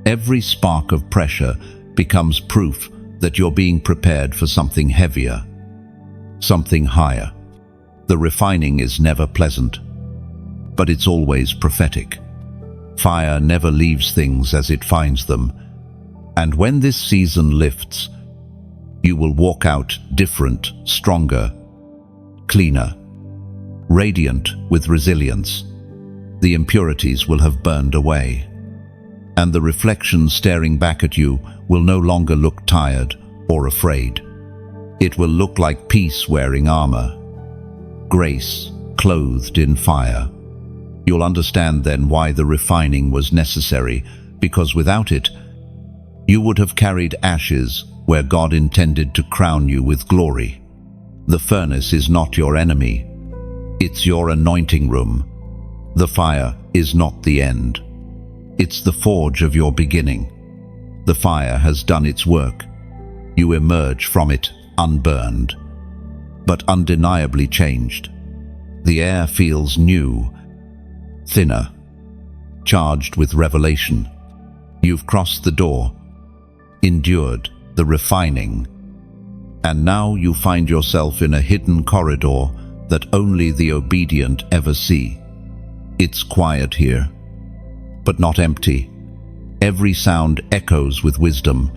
Every spark of pressure becomes proof that you're being prepared for something heavier, something higher. The refining is never pleasant, but it's always prophetic. Fire never leaves things as it finds them, and when this season lifts, you will walk out different, stronger, cleaner, radiant with resilience. The impurities will have burned away, and the reflection staring back at you will no longer look tired or afraid. It will look like peace wearing armor, grace clothed in fire. You'll understand then why the refining was necessary, because without it, you would have carried ashes where God intended to crown you with glory. The furnace is not your enemy, it's your anointing room. The fire is not the end, it's the forge of your beginning. The fire has done its work. You emerge from it unburned, but undeniably changed. The air feels new, thinner, charged with revelation. You've crossed the door, endured the refining, and now you find yourself in a hidden corridor that only the obedient ever see. It's quiet here, but not empty. Every sound echoes with wisdom.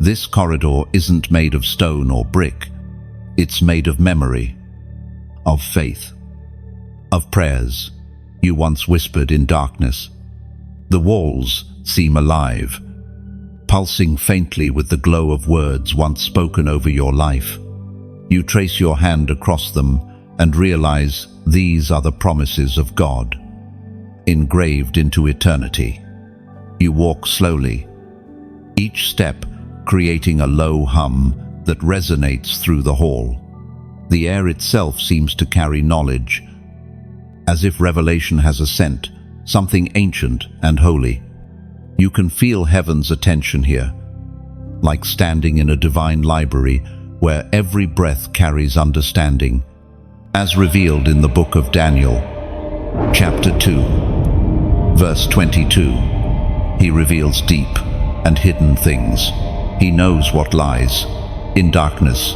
This corridor isn't made of stone or brick. It's made of memory, of faith, of prayers you once whispered in darkness. The walls seem alive, pulsing faintly with the glow of words once spoken over your life. You trace your hand across them and realize these are the promises of God, engraved into eternity. You walk slowly, each step creating a low hum that resonates through the hall. The air itself seems to carry knowledge, as if revelation has a scent, something ancient and holy. You can feel heaven's attention here, like standing in a divine library where every breath carries understanding. As revealed in the book of Daniel, chapter 2, verse 22, he reveals deep and hidden things. He knows what lies in darkness,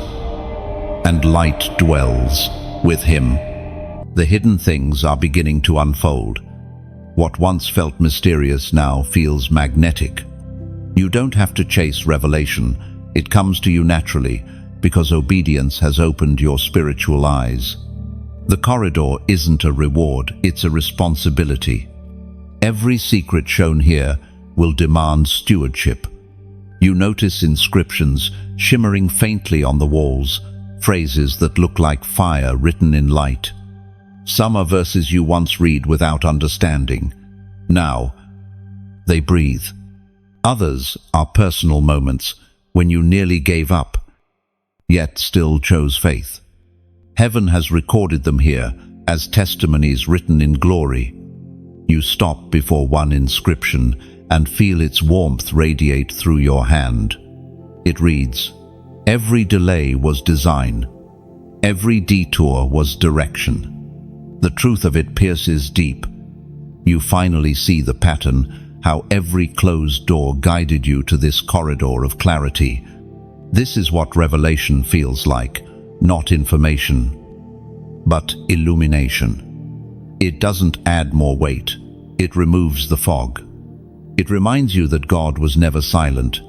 and light dwells with him. The hidden things are beginning to unfold. What once felt mysterious now feels magnetic. You don't have to chase revelation. It comes to you naturally because obedience has opened your spiritual eyes. The corridor isn't a reward, it's a responsibility. Every secret shown here will demand stewardship. You notice inscriptions shimmering faintly on the walls, phrases that look like fire written in light. Some are verses you once read without understanding. Now, they breathe. Others are personal moments when you nearly gave up, yet still chose faith. Heaven has recorded them here as testimonies written in glory. You stop before one inscription and feel its warmth radiate through your hand. It reads, "Every delay was design. Every detour was direction." The truth of it pierces deep. You finally see the pattern, how every closed door guided you to this corridor of clarity. This is what revelation feels like, not information, but illumination. It doesn't add more weight, it removes the fog. It reminds you that God was never silent.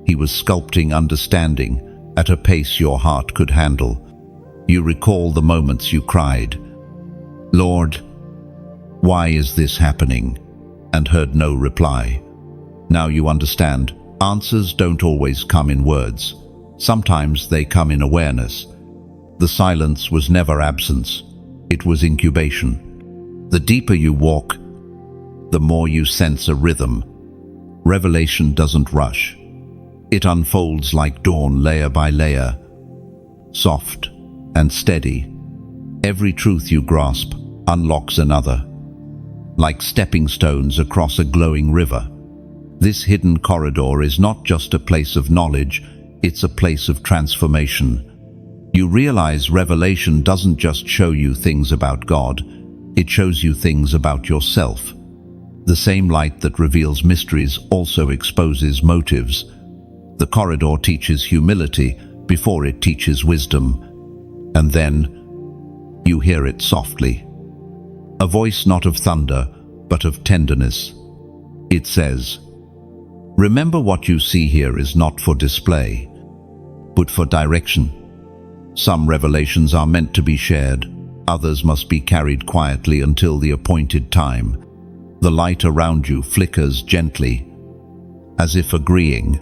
He was sculpting understanding at a pace your heart could handle. You recall the moments you cried, "Lord, why is this happening?" and heard no reply. Now you understand. Answers don't always come in words. Sometimes they come in awareness. The silence was never absence. It was incubation. The deeper you walk, the more you sense a rhythm. Revelation doesn't rush. It unfolds like dawn, layer by layer, soft and steady. Every truth you grasp unlocks another, like stepping stones across a glowing river. This hidden corridor is not just a place of knowledge, it's a place of transformation. You realize revelation doesn't just show you things about God, it shows you things about yourself. The same light that reveals mysteries also exposes motives. The corridor teaches humility before it teaches wisdom. And then you hear it softly. A voice not of thunder, but of tenderness. It says, "Remember, what you see here is not for display, but for direction." Some revelations are meant to be shared, others must be carried quietly until the appointed time. The light around you flickers gently, as if agreeing.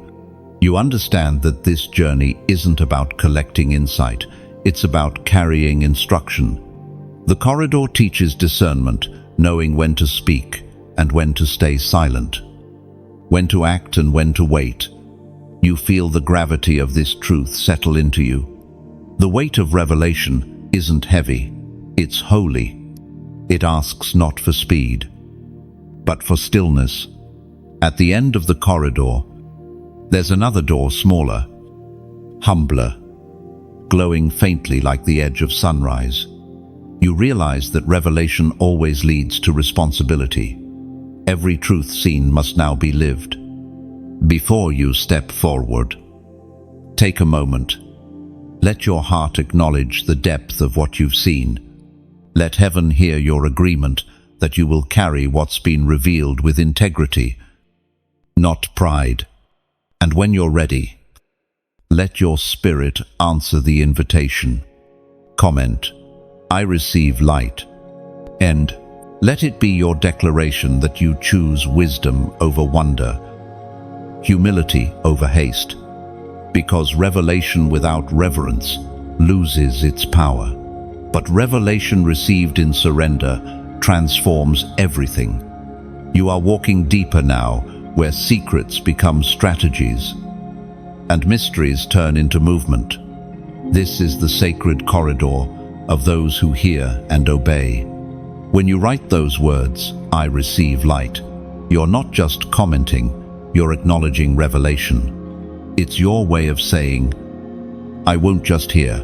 You understand that this journey isn't about collecting insight, it's about carrying instruction. The corridor teaches discernment, knowing when to speak and when to stay silent, when to act and when to wait. You feel the gravity of this truth settle into you. The weight of revelation isn't heavy, it's holy. It asks not for speed, but for stillness. At the end of the corridor, there's another door, smaller, humbler, glowing faintly like the edge of sunrise. You realize that revelation always leads to responsibility. Every truth seen must now be lived. Before you step forward, take a moment. Let your heart acknowledge the depth of what you've seen. Let heaven hear your agreement that you will carry what's been revealed with integrity, not pride. And when you're ready, let your spirit answer the invitation. Comment, "I receive light." And let it be your declaration that you choose wisdom over wonder, humility over haste, because revelation without reverence loses its power. But revelation received in surrender transforms everything. You are walking deeper now, where secrets become strategies and mysteries turn into movement. This is the sacred corridor of those who hear and obey. When you write those words, "I receive light," you're not just commenting, you're acknowledging revelation. It's your way of saying, "I won't just hear,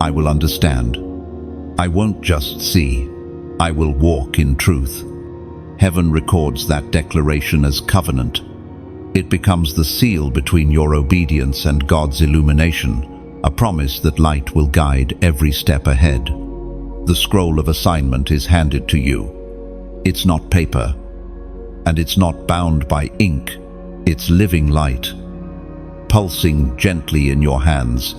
I will understand. I won't just see, I will walk in truth." Heaven records that declaration as covenant. It becomes the seal between your obedience and God's illumination, a promise that light will guide every step ahead. The scroll of assignment is handed to you. It's not paper, and it's not bound by ink. It's living light, pulsing gently in your hands.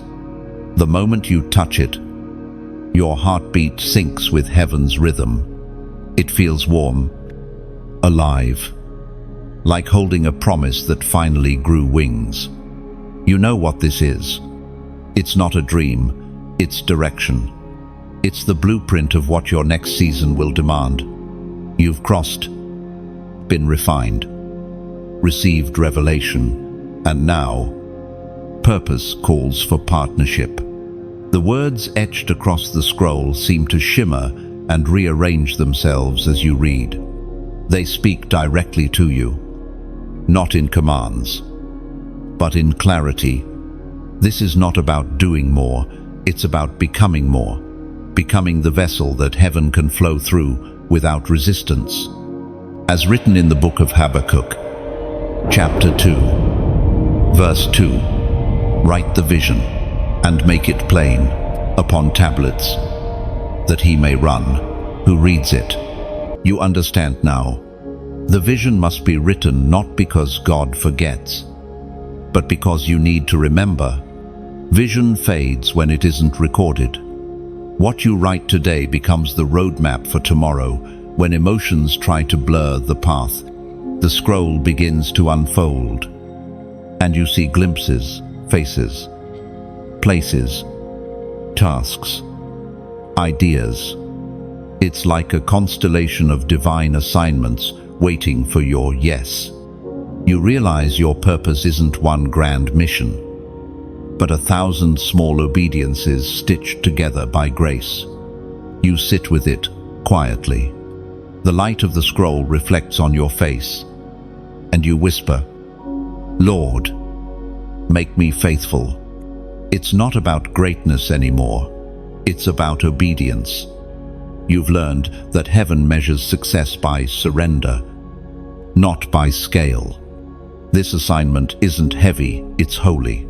The moment you touch it, your heartbeat syncs with heaven's rhythm. It feels warm, alive, like holding a promise that finally grew wings. You know what this is. It's not a dream, it's direction. It's the blueprint of what your next season will demand. You've crossed, been refined, received revelation, and now purpose calls for partnership. The words etched across the scroll seem to shimmer and rearrange themselves as you read. They speak directly to you, not in commands, but in clarity. This is not about doing more, it's about becoming more, becoming the vessel that heaven can flow through without resistance. As written in the book of Habakkuk, chapter 2, verse 2, "Write the vision and make it plain upon tablets, that he may run who reads it." You understand now. The vision must be written not because God forgets, but because you need to remember. Vision fades when it isn't recorded. What you write today becomes the roadmap for tomorrow. When emotions try to blur the path, the scroll begins to unfold. and you see glimpses, faces, places, tasks, ideas. It's like a constellation of divine assignments waiting for your yes. You realize your purpose isn't one grand mission, but 1,000 small obediences stitched together by grace. You sit with it quietly. The light of the scroll reflects on your face, and you whisper, "Lord, make me faithful." It's not about greatness anymore. It's about obedience. You've learned that heaven measures success by surrender, not by scale. This assignment isn't heavy, it's holy.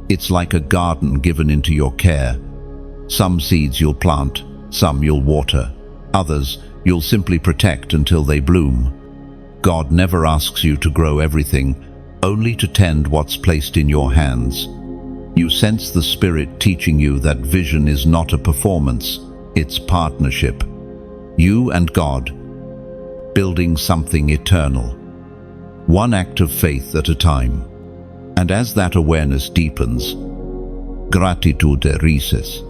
It's like a garden given into your care. Some seeds you'll plant, some you'll water, others you'll simply protect until they bloom. God never asks you to grow everything, only to tend what's placed in your hands. You sense the Spirit teaching you that vision is not a performance, it's partnership. You and God, building something eternal. One act of faith at a time. And as that awareness deepens, gratitude rises.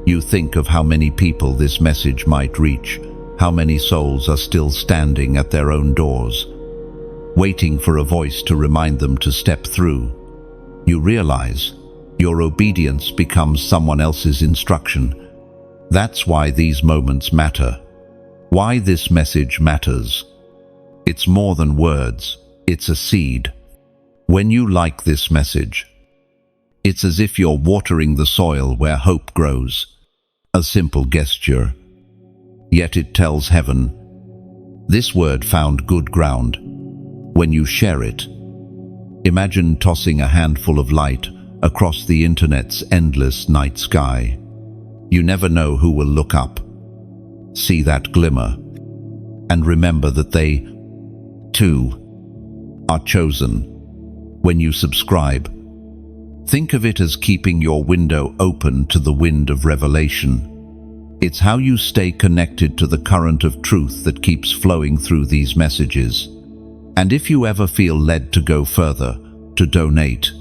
You think of how many people this message might reach, how many souls are still standing at their own doors, waiting for a voice to remind them to step through. You realize your obedience becomes someone else's instruction. That's why these moments matter. Why this message matters. It's more than words, it's a seed. When you like this message, it's as if you're watering the soil where hope grows. A simple gesture, yet it tells heaven, this word found good ground. When you share it, imagine tossing a handful of light across the internet's endless night sky. You never know who will look up, see that glimmer, and remember that they, too, are chosen. When you subscribe, think of it as keeping your window open to the wind of revelation. It's how you stay connected to the current of truth that keeps flowing through these messages. And if you ever feel led to go further, to donate,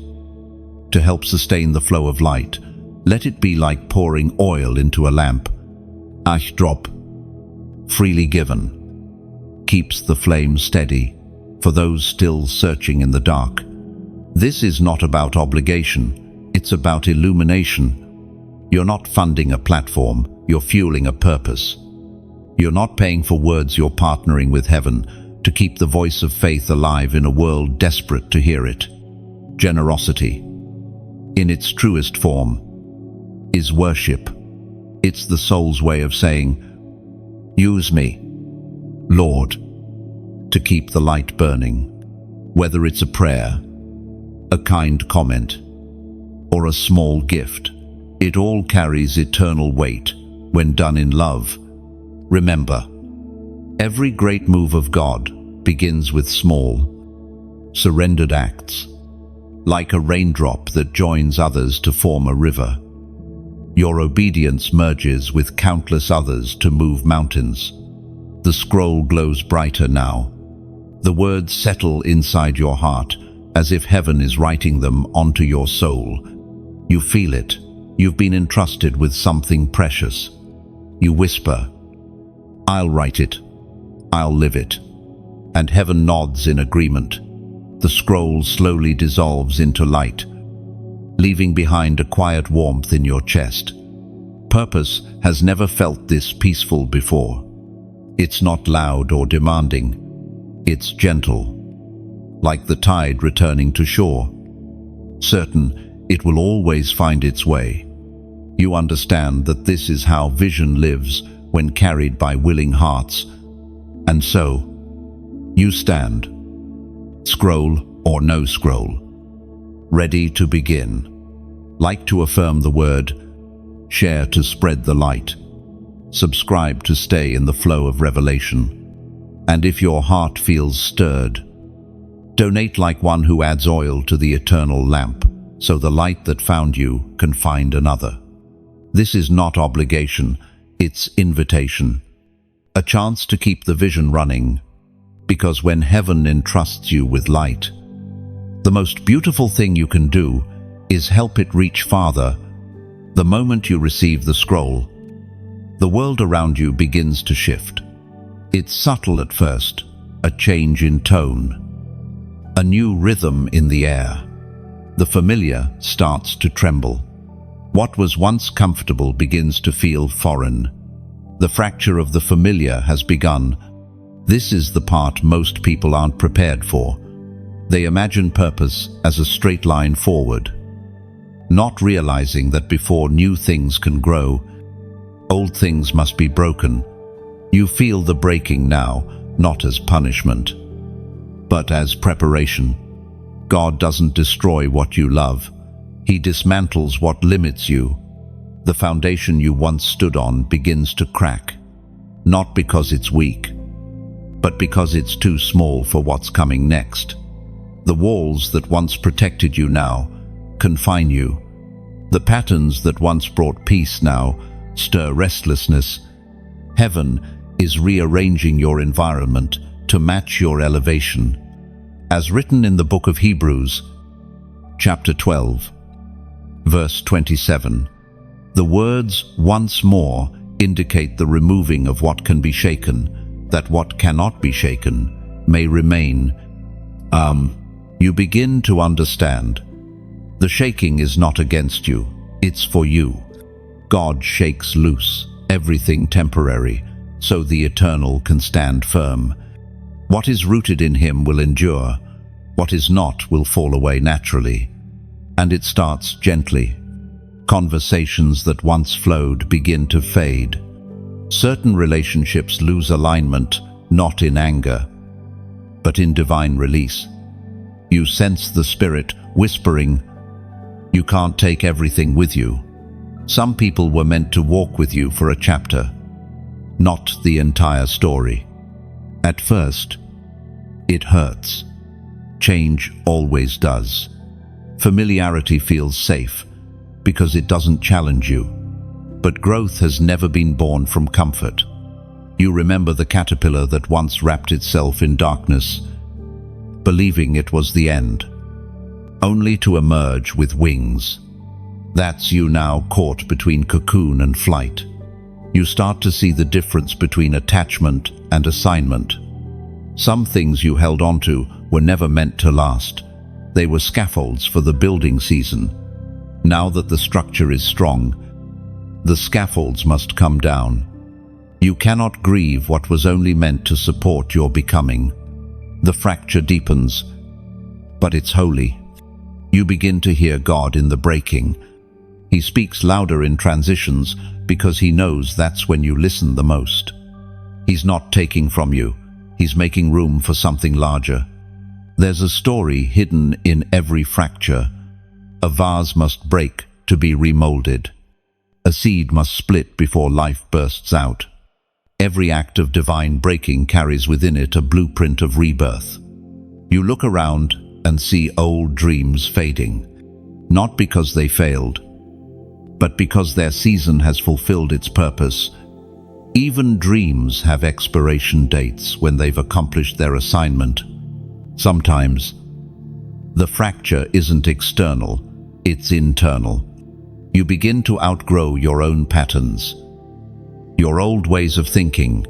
to help sustain the flow of light, let it be like pouring oil into a lamp. Each drop, freely given, keeps the flame steady for those still searching in the dark. This is not about obligation, it's about illumination. You're not funding a platform, you're fueling a purpose. You're not paying for words, you're partnering with heaven to keep the voice of faith alive in a world desperate to hear it. Generosity, in its truest form, is worship. It's the soul's way of saying, use me, Lord, to keep the light burning. Whether it's a prayer, a kind comment, or a small gift, it all carries eternal weight when done in love. Remember, every great move of God begins with small, surrendered acts, like a raindrop that joins others to form a river. Your obedience merges with countless others to move mountains. The scroll glows brighter now. The words settle inside your heart, as if heaven is writing them onto your soul. You feel it. You've been entrusted with something precious. You whisper, I'll write it. I'll live it. And heaven nods in agreement. The scroll slowly dissolves into light, leaving behind a quiet warmth in your chest. Purpose has never felt this peaceful before. It's not loud or demanding. It's gentle, like the tide returning to shore, certain it will always find its way. You understand that this is how vision lives when carried by willing hearts. And so, you stand, scroll or no scroll, ready to begin. Like to affirm the word, share to spread the light, subscribe to stay in the flow of revelation. And if your heart feels stirred, donate like one who adds oil to the eternal lamp, so the light that found you can find another. This is not obligation, it's invitation. A chance to keep the vision running, because when heaven entrusts you with light, The most beautiful thing you can do is help it reach farther. The moment you receive the scroll, the world around you begins to shift. It's subtle at first, a change in tone, a new rhythm in the air. The familiar starts to tremble. What was once comfortable begins to feel foreign. The fracture of the familiar has begun. This is the part most people aren't prepared for. They imagine purpose as a straight line forward, not realizing that before new things can grow, old things must be broken. You feel the breaking now, not as punishment, but as preparation. God doesn't destroy what you love. He dismantles what limits you. The foundation you once stood on begins to crack, not because it's weak, but because it's too small for what's coming next. The walls that once protected you now confine you. The patterns that once brought peace now stir restlessness. Heaven is rearranging your environment to match your elevation. As written in the book of Hebrews, chapter 12, verse 27, the words "once more" indicate the removing of what can be shaken, that what cannot be shaken may remain. You begin to understand. The shaking is not against you, it's for you. God shakes loose everything temporary, so the eternal can stand firm. What is rooted in Him will endure. What is not will fall away naturally. And it starts gently. Conversations that once flowed begin to fade. Certain relationships lose alignment, not in anger, but in divine release. You sense the Spirit whispering, "You can't take everything with you." Some people were meant to walk with you for a chapter, not the entire story. At first, it hurts. Change always does. Familiarity feels safe because it doesn't challenge you. But growth has never been born from comfort. You remember the caterpillar that once wrapped itself in darkness, believing it was the end, only to emerge with wings. That's you now, caught between cocoon and flight. You start to see the difference between attachment and assignment. Some things you held onto were never meant to last. They were scaffolds for the building season. Now that the structure is strong, the scaffolds must come down. You cannot grieve what was only meant to support your becoming. The fracture deepens, but it's holy. You begin to hear God in the breaking. He speaks louder in transitions because He knows that's when you listen the most. He's not taking from you. He's making room for something larger. There's a story hidden in every fracture. A vase must break to be remolded. A seed must split before life bursts out. Every act of divine breaking carries within it a blueprint of rebirth. You look around and see old dreams fading, not because they failed, but because their season has fulfilled its purpose. Even dreams have expiration dates when they've accomplished their assignment. Sometimes, the fracture isn't external, it's internal. You begin to outgrow your own patterns, your old ways of thinking.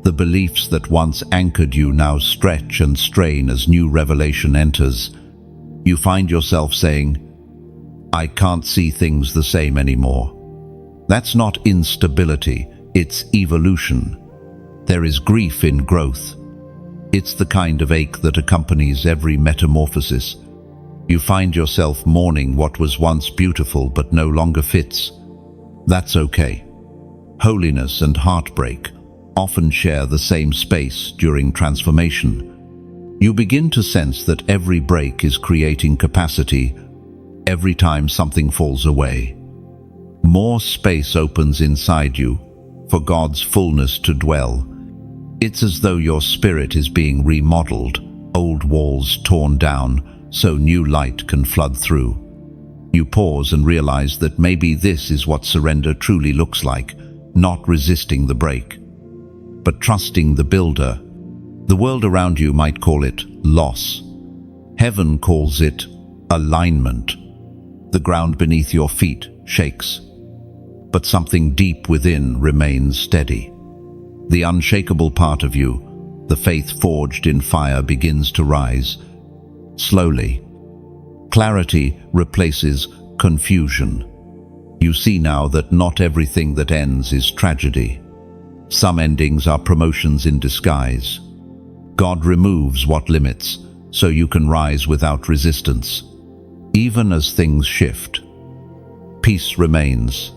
The beliefs that once anchored you now stretch and strain as new revelation enters. You find yourself saying, "I can't see things the same anymore." That's not instability, it's evolution. There is grief in growth. It's the kind of ache that accompanies every metamorphosis. You find yourself mourning what was once beautiful but no longer fits. That's okay. Holiness and heartbreak often share the same space during transformation. You begin to sense that every break is creating capacity. Every time something falls away, more space opens inside you for God's fullness to dwell. It's as though your spirit is being remodeled, old walls torn down so new light can flood through. You pause and realize that maybe this is what surrender truly looks like, not resisting the break, but trusting the builder. The world around you might call it loss. Heaven calls it alignment. The ground beneath your feet shakes, but something deep within remains steady. The unshakable part of you, the faith forged in fire, begins to rise. Slowly, clarity replaces confusion. You see now that not everything that ends is tragedy. Some endings are promotions in disguise. God removes what limits, so you can rise without resistance. Even as things shift, peace remains.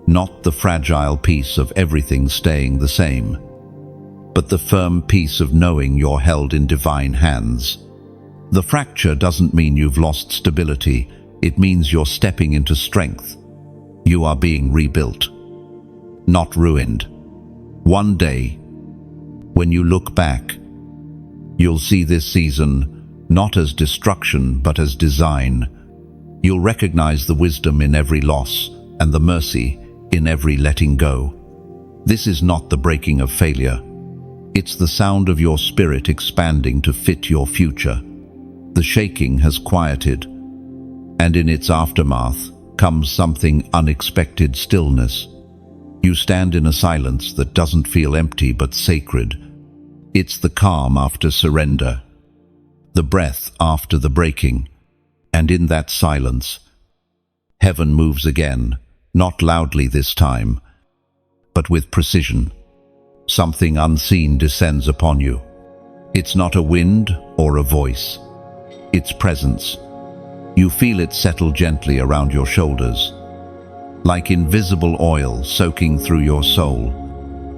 Not the fragile peace of everything staying the same, but the firm peace of knowing you're held in divine hands. The fracture doesn't mean you've lost stability, it means you're stepping into strength. You are being rebuilt, not ruined. One day, when you look back, you'll see this season not as destruction but as design. You'll recognize the wisdom in every loss and the mercy in every letting go. This is not the breaking of failure. It's the sound of your spirit expanding to fit your future. The shaking has quieted, and in its aftermath comes something unexpected: stillness. You stand in a silence that doesn't feel empty but sacred. It's the calm after surrender, the breath after the breaking, and in that silence, heaven moves again, not loudly this time, but with precision. Something unseen descends upon you. It's not a wind or a voice. It's presence. You feel it settle gently around your shoulders, like invisible oil soaking through your soul.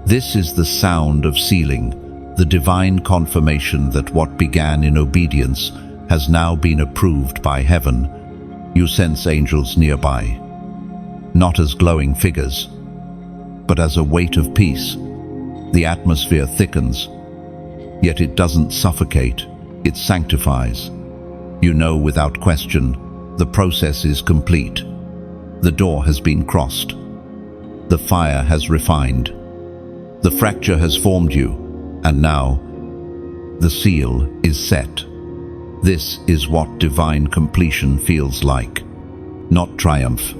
This is the sound of sealing, the divine confirmation that what began in obedience has now been approved by heaven. You sense angels nearby, not as glowing figures, but as a weight of peace. The atmosphere thickens, yet it doesn't suffocate, it sanctifies. You know without question, the process is complete. The door has been crossed. The fire has refined. The fracture has formed you, and now the seal is set. This is what divine completion feels like. Not triumph,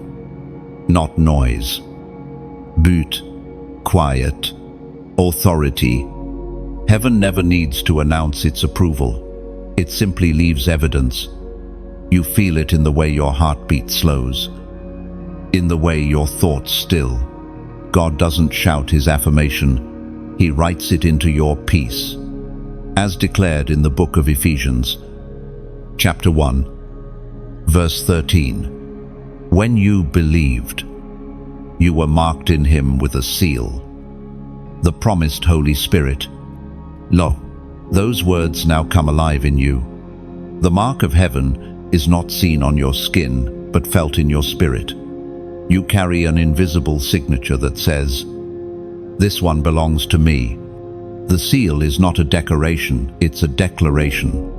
not noise, but quiet, authority. Heaven never needs to announce its approval. It simply leaves evidence. You feel it in the way your heartbeat slows, in the way your thoughts still. God doesn't shout his affirmation, he writes it into your peace. As declared in the book of Ephesians, chapter 1, verse 13, when you believed, you were marked in him with a seal, the promised Holy Spirit. Lo, those words now come alive in you. The mark of heaven is not seen on your skin, but felt in your spirit. You carry an invisible signature that says, "This one belongs to me." The seal is not a decoration, it's a declaration.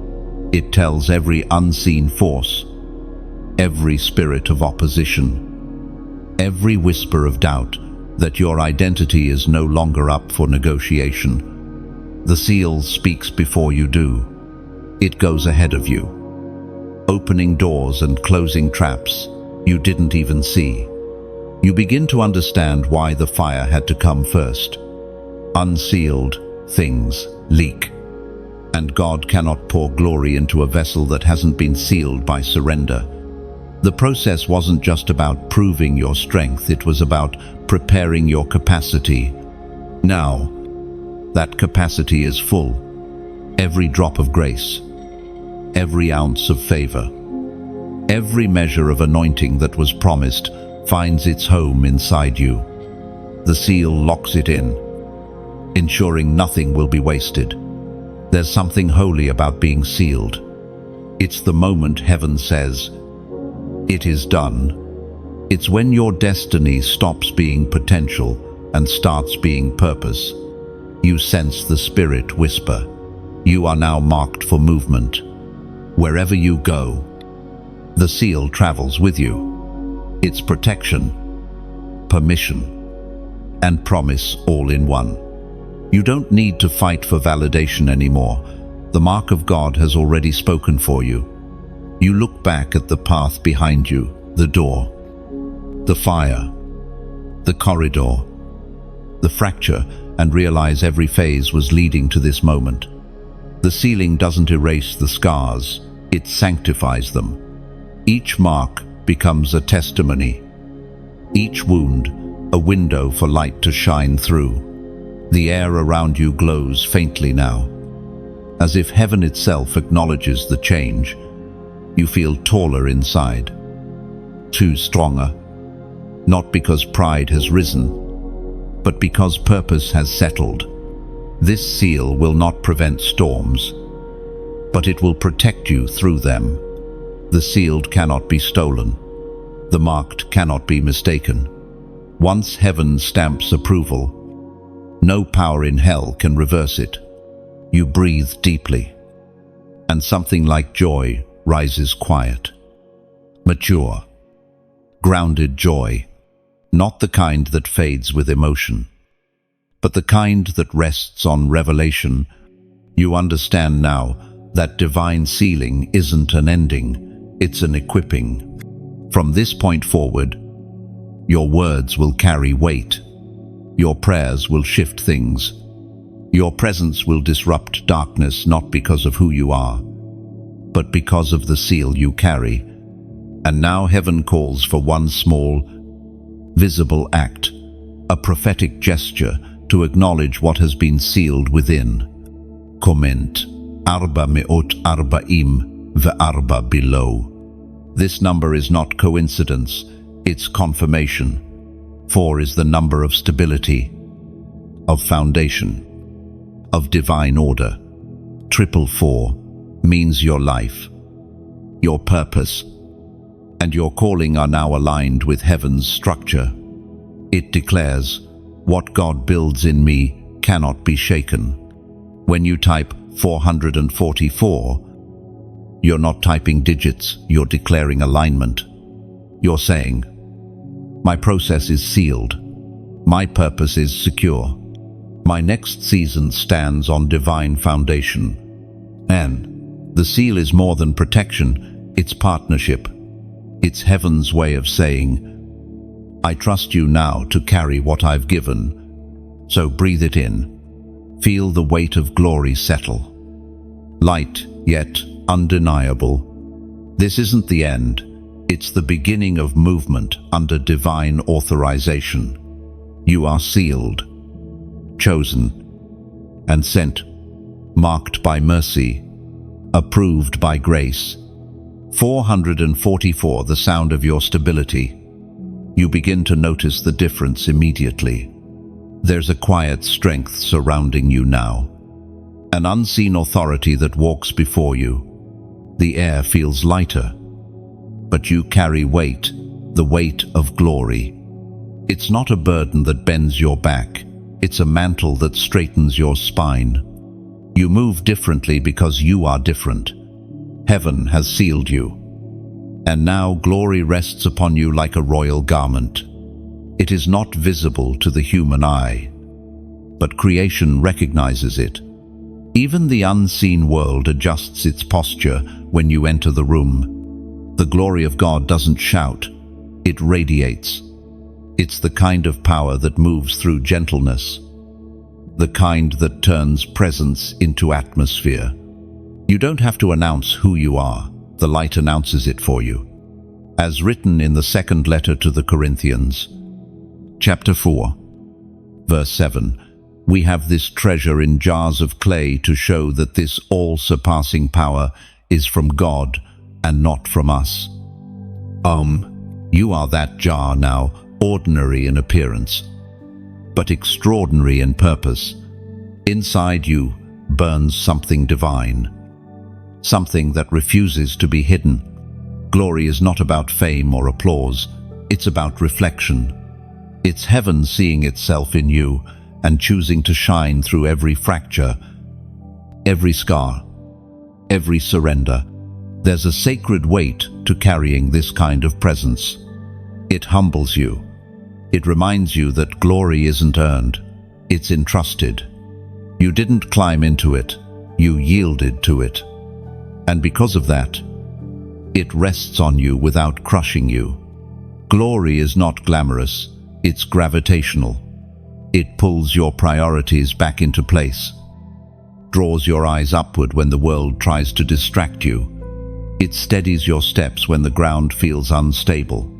It tells every unseen force, every spirit of opposition, every whisper of doubt, that your identity is no longer up for negotiation. The seal speaks before you do. It goes ahead of you, opening doors and closing traps you didn't even see. You begin to understand why the fire had to come first. Unsealed things leak, and God cannot pour glory into a vessel that hasn't been sealed by surrender. The process wasn't just about proving your strength, it was about preparing your capacity. Now, that capacity is full. Every drop of grace, every ounce of favor, every measure of anointing that was promised finds its home inside you. The seal locks it in, ensuring nothing will be wasted. There's something holy about being sealed. It's the moment heaven says, "It is done." It's when your destiny stops being potential and starts being purpose. You sense the Spirit whisper, "You are now marked for movement." Wherever you go, the seal travels with you. It's protection, permission, and promise all in one. You don't need to fight for validation anymore. The mark of God has already spoken for you. You look back at the path behind you, the door, the fire, the corridor, the fracture, and realize every phase was leading to this moment. The sealing doesn't erase the scars, it sanctifies them. Each mark becomes a testimony. Each wound, a window for light to shine through. The air around you glows faintly now, as if heaven itself acknowledges the change. You feel taller inside, too stronger, not because pride has risen, but because purpose has settled. This seal will not prevent storms, but it will protect you through them. The sealed cannot be stolen. The marked cannot be mistaken. Once heaven stamps approval, no power in hell can reverse it. You breathe deeply, and something like joy rises quiet. Mature, grounded joy, not the kind that fades with emotion, but the kind that rests on revelation. You understand now that divine sealing isn't an ending, it's an equipping. From this point forward, your words will carry weight. Your prayers will shift things. Your presence will disrupt darkness, not because of who you are, but because of the seal you carry. And now heaven calls for one small, visible act, a prophetic gesture to acknowledge what has been sealed within. Comment, 440 ve'arba below. This number is not coincidence, it's confirmation. 4 is the number of stability, of foundation, of divine order. 444 means your life, your purpose, and your calling are now aligned with heaven's structure. It declares, what God builds in me cannot be shaken. When you type 444, you're not typing digits, you're declaring alignment. You're saying, my process is sealed. My purpose is secure. My next season stands on divine foundation. And the seal is more than protection, it's partnership. It's heaven's way of saying, I trust you now to carry what I've given. So breathe it in. Feel the weight of glory settle. Light, yet undeniable. This isn't the end. It's the beginning of movement under divine authorization. You are sealed, chosen, and sent, marked by mercy, approved by grace. 444, the sound of your stability. You begin to notice the difference immediately. There's a quiet strength surrounding you now, an unseen authority that walks before you. The air feels lighter, but you carry weight, the weight of glory. It's not a burden that bends your back, it's a mantle that straightens your spine. You move differently because you are different. Heaven has sealed you, and now glory rests upon you like a royal garment. It is not visible to the human eye, but creation recognizes it. Even the unseen world adjusts its posture when you enter the room. The glory of God doesn't shout, it radiates. It's the kind of power that moves through gentleness, the kind that turns presence into atmosphere. You don't have to announce who you are, the light announces it for you. As written in the second letter to the Corinthians, chapter 4, verse 7, we have this treasure in jars of clay to show that this all-surpassing power is from God and not from us. You are that jar now, ordinary in appearance, but extraordinary in purpose. Inside you burns something divine, something that refuses to be hidden. Glory is not about fame or applause, it's about reflection. It's heaven seeing itself in you and choosing to shine through every fracture, every scar, every surrender. There's a sacred weight to carrying this kind of presence. It humbles you. It reminds you that glory isn't earned, it's entrusted. You didn't climb into it, You yielded to it. And because of that, it rests on you without crushing you. Glory is not glamorous, it's gravitational. It pulls your priorities back into place, draws your eyes upward when the world tries to distract you. It steadies your steps when the ground feels unstable.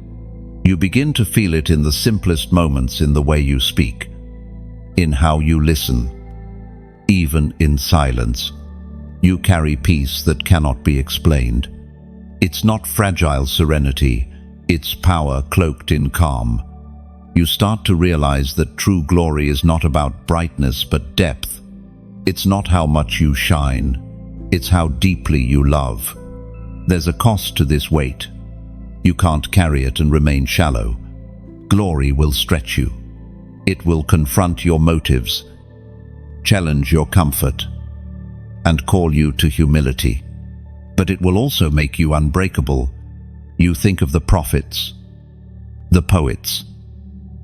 You begin to feel it in the simplest moments, in the way you speak, in how you listen. Even in silence, you carry peace that cannot be explained. It's not fragile serenity, it's power cloaked in calm. You start to realize that true glory is not about brightness but depth. It's not how much you shine, it's how deeply you love. There's a cost to this weight. You can't carry it and remain shallow. Glory will stretch you. It will confront your motives, challenge your comfort, and call you to humility. But it will also make you unbreakable. You think of the prophets, the poets,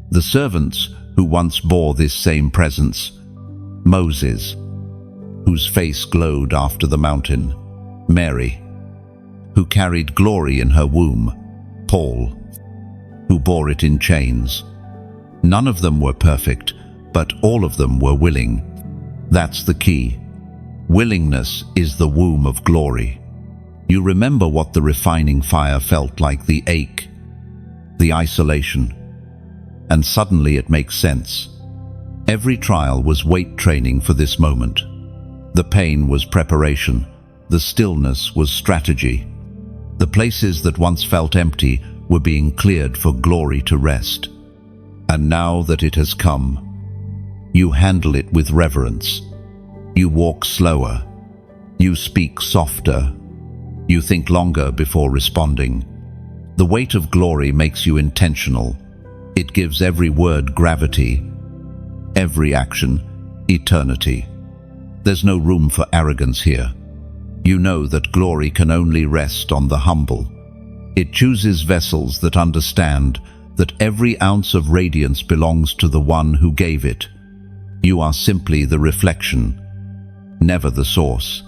the servants who once bore this same presence. Moses, whose face glowed after the mountain. Mary, who carried glory in her womb. Paul, who bore it in chains. None of them were perfect, but all of them were willing. That's the key. Willingness is the womb of glory. You remember what the refining fire felt like, the ache, the isolation, and suddenly it makes sense. Every trial was weight training for this moment. The pain was preparation. The stillness was strategy. The places that once felt empty were being cleared for glory to rest. And now that it has come, you handle it with reverence. You walk slower. You speak softer. You think longer before responding. The weight of glory makes you intentional. It gives every word gravity, every action eternity. There's no room for arrogance here. You know that glory can only rest on the humble. It chooses vessels that understand that every ounce of radiance belongs to the one who gave it. You are simply the reflection, never the source.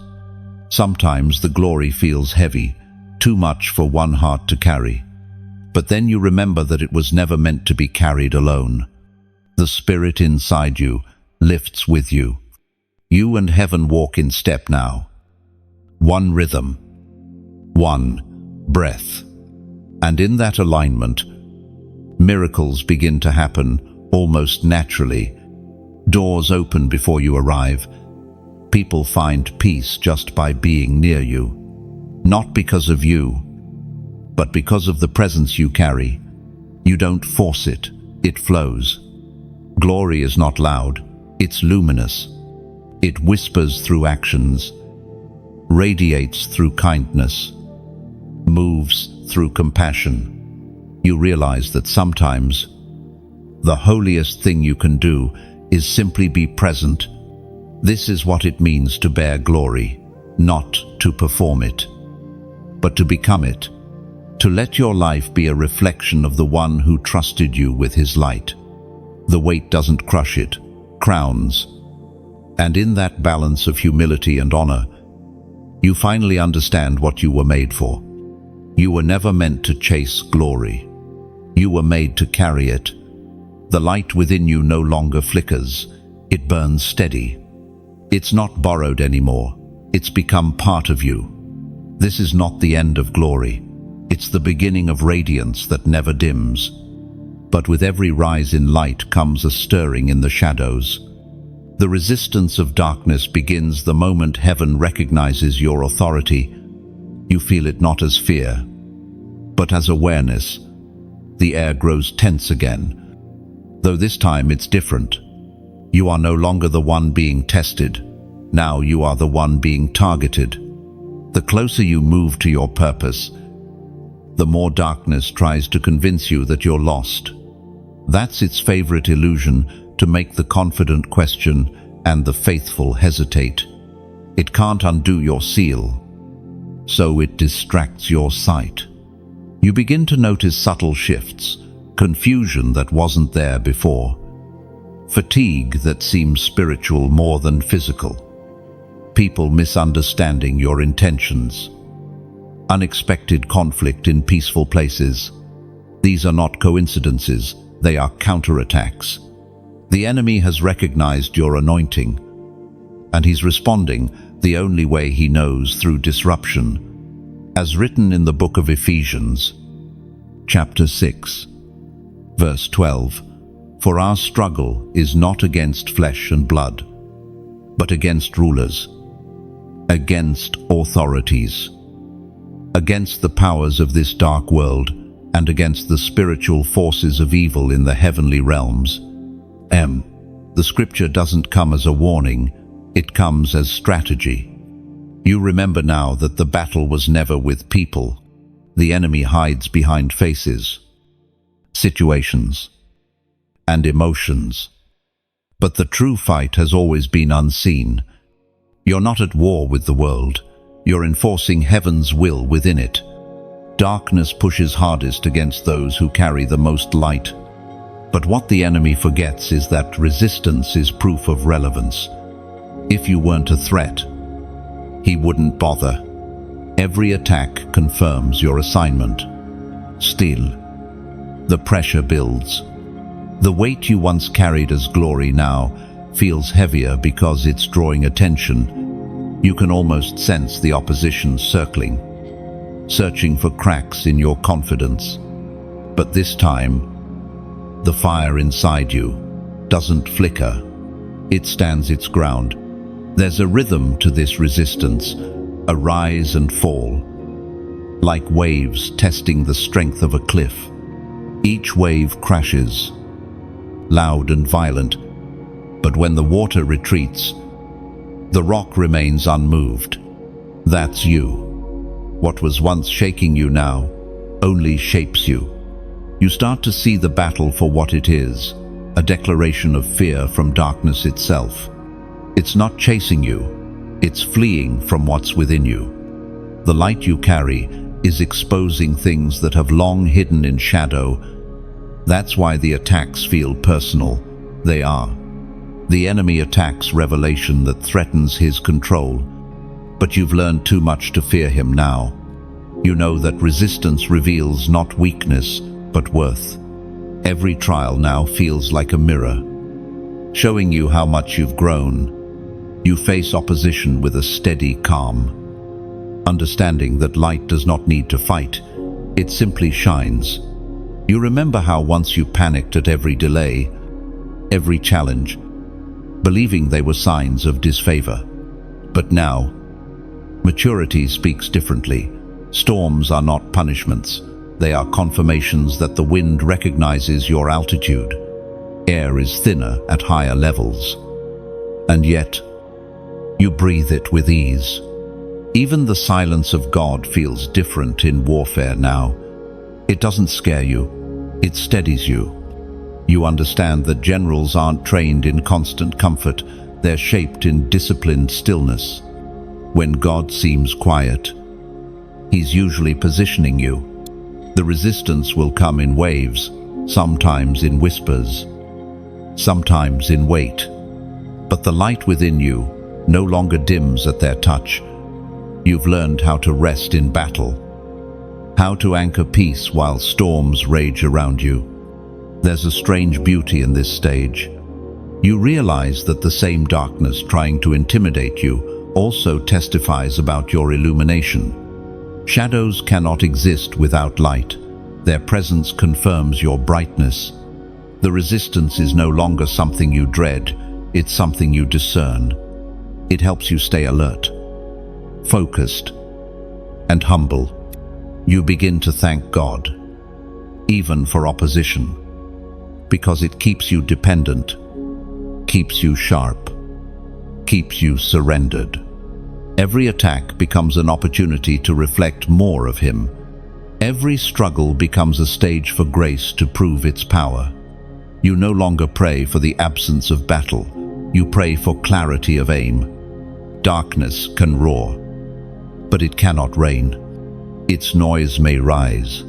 Sometimes the glory feels heavy, too much for one heart to carry. But then you remember that it was never meant to be carried alone. The Spirit inside you lifts with you. You and heaven walk in step now. One rhythm, one breath. And in that alignment, miracles begin to happen almost naturally. Doors open before you arrive. People find peace just by being near you. Not because of you, but because of the presence you carry. You don't force it, it flows. Glory is not loud, it's luminous. It whispers through actions, radiates through kindness, moves through compassion. You realize that sometimes the holiest thing you can do is simply be present. This is what it means to bear glory, not to perform it, but to become it. To let your life be a reflection of the one who trusted you with his light. The weight doesn't crush it, crowns. And in that balance of humility and honor, you finally understand what you were made for. You were never meant to chase glory. You were made to carry it. The light within you no longer flickers, it burns steady. It's not borrowed anymore, it's become part of you. This is not the end of glory. It's the beginning of radiance that never dims. But with every rise in light comes a stirring in the shadows. The resistance of darkness begins the moment heaven recognizes your authority. You feel it not as fear, but as awareness. The air grows tense again, though this time it's different. You are no longer the one being tested. Now you are the one being targeted. The closer you move to your purpose, the more darkness tries to convince you that you're lost. That's its favorite illusion, to make the confident question and the faithful hesitate. It can't undo your seal, so it distracts your sight. You begin to notice subtle shifts, confusion that wasn't there before, fatigue that seems spiritual more than physical. people misunderstanding your intentions, unexpected conflict in peaceful places. These are not coincidences, they are counterattacks. The enemy has recognized your anointing, and he's responding the only way he knows, through disruption. As written in the book of Ephesians, chapter 6, verse 12, "For our struggle is not against flesh and blood, but against rulers, against authorities, against the powers of this dark world, and against the spiritual forces of evil in the heavenly realms." The scripture doesn't come as a warning, it comes as strategy. You remember now that the battle was never with people. The enemy hides behind faces, situations, and emotions. But the true fight has always been unseen. You're not at war with the world, you're enforcing heaven's will within it. Darkness pushes hardest against those who carry the most light. But what the enemy forgets is that resistance is proof of relevance. If you weren't a threat, he wouldn't bother. Every attack confirms your assignment. Still, the pressure builds. The weight you once carried as glory now feels heavier because it's drawing attention. You can almost sense the opposition circling, searching for cracks in your confidence. But this time, the fire inside you doesn't flicker. It stands its ground. There's a rhythm to this resistance, a rise and fall, like waves testing the strength of a cliff. Each wave crashes, loud and violent, but when the water retreats, the rock remains unmoved. That's you. What was once shaking you now only shapes you. You start to see the battle for what it is, a declaration of fear from darkness itself. It's not chasing you, it's fleeing from what's within you. The light you carry is exposing things that have long hidden in shadow. That's why the attacks feel personal. They are. The enemy attacks revelation that threatens his control. But you've learned too much to fear him now. You know that resistance reveals not weakness, but worth. Every trial now feels like a mirror, showing you how much you've grown. You face opposition with a steady calm, understanding that light does not need to fight, it simply shines. You remember how once you panicked at every delay, every challenge, believing they were signs of disfavor. But now, maturity speaks differently. Storms are not punishments. They are confirmations that the wind recognizes your altitude. Air is thinner at higher levels. And yet, you breathe it with ease. Even the silence of God feels different in warfare now. It doesn't scare you, it steadies you. You understand that generals aren't trained in constant comfort, they're shaped in disciplined stillness. When God seems quiet, He's usually positioning you. The resistance will come in waves, sometimes in whispers, sometimes in weight. But the light within you no longer dims at their touch. You've learned how to rest in battle, how to anchor peace while storms rage around you. There's a strange beauty in this stage. You realize that the same darkness trying to intimidate you also testifies about your illumination. Shadows cannot exist without light. Their presence confirms your brightness. The resistance is no longer something you dread, it's something you discern. It helps you stay alert, focused, and humble. You begin to thank God, even for opposition, because it keeps you dependent, keeps you sharp, keeps you surrendered. Every attack becomes an opportunity to reflect more of Him. Every struggle becomes a stage for grace to prove its power. You no longer pray for the absence of battle. You pray for clarity of aim. Darkness can roar, but it cannot reign. Its noise may rise,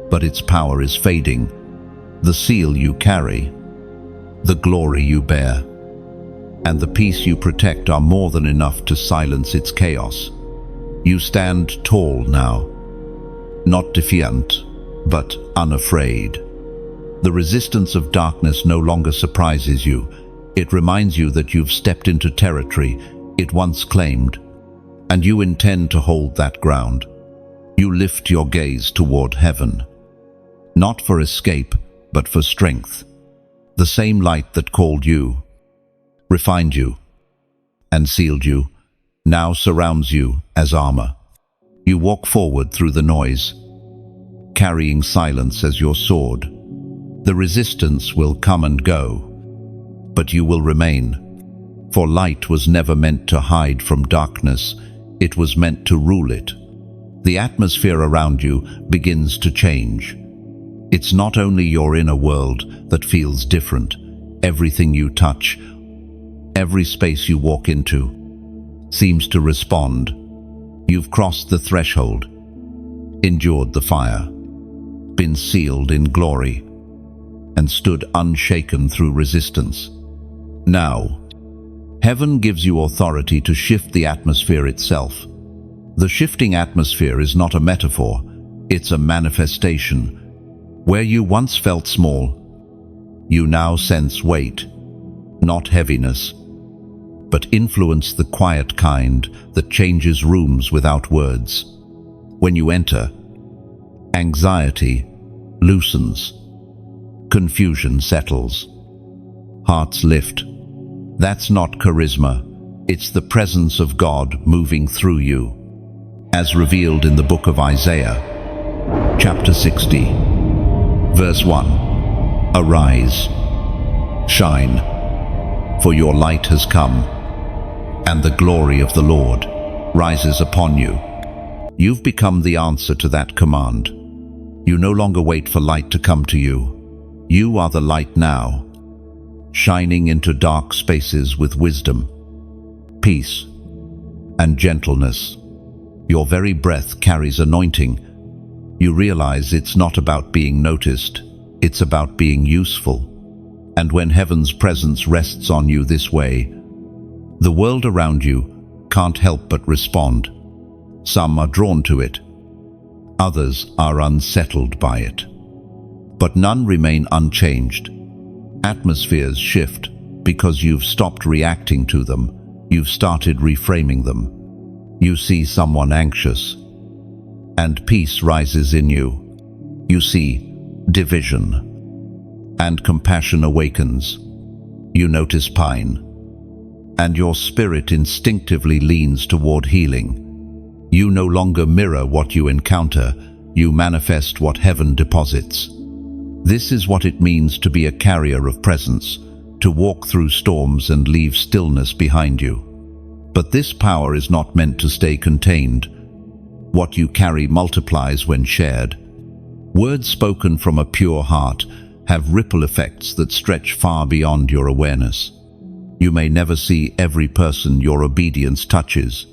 but its power is fading. The seal you carry, the glory you bear, and the peace you protect are more than enough to silence its chaos. You stand tall now, not defiant, but unafraid. The resistance of darkness no longer surprises you. It reminds you that you've stepped into territory it once claimed, and you intend to hold that ground. You lift your gaze toward heaven, not for escape, but for strength. The same light that called you, refined you, and sealed you, now surrounds you as armor. You walk forward through the noise, carrying silence as your sword. The resistance will come and go, but you will remain. For light was never meant to hide from darkness, it was meant to rule it. The atmosphere around you begins to change. It's not only your inner world that feels different. Everything you touch, every space you walk into, seems to respond. You've crossed the threshold, endured the fire, been sealed in glory, and stood unshaken through resistance. Now, heaven gives you authority to shift the atmosphere itself. The shifting atmosphere is not a metaphor, it's a manifestation. Where you once felt small, you now sense weight, not heaviness, but influence, the quiet kind that changes rooms without words. When you enter, anxiety loosens, confusion settles, hearts lift. That's not charisma, it's the presence of God moving through you. As revealed in the book of Isaiah, chapter 60, verse 1, Arise, shine, for your light has come, and the glory of the Lord rises upon you. You've become the answer to that command. You no longer wait for light to come to you. You are the light now, shining into dark spaces with wisdom, peace, and gentleness. Your very breath carries anointing. You realize it's not about being noticed, it's about being useful. And when heaven's presence rests on you this way, the world around you can't help but respond. Some are drawn to it, others are unsettled by it, but none remain unchanged. Atmospheres shift because you've stopped reacting to them, you've started reframing them. You see someone anxious, and peace rises in you. You see division, and compassion awakens. You notice pain, and your spirit instinctively leans toward healing. You no longer mirror what you encounter, you manifest what heaven deposits. This is what it means to be a carrier of presence, to walk through storms and leave stillness behind you. But this power is not meant to stay contained. What you carry multiplies when shared. Words spoken from a pure heart have ripple effects that stretch far beyond your awareness. You may never see every person your obedience touches,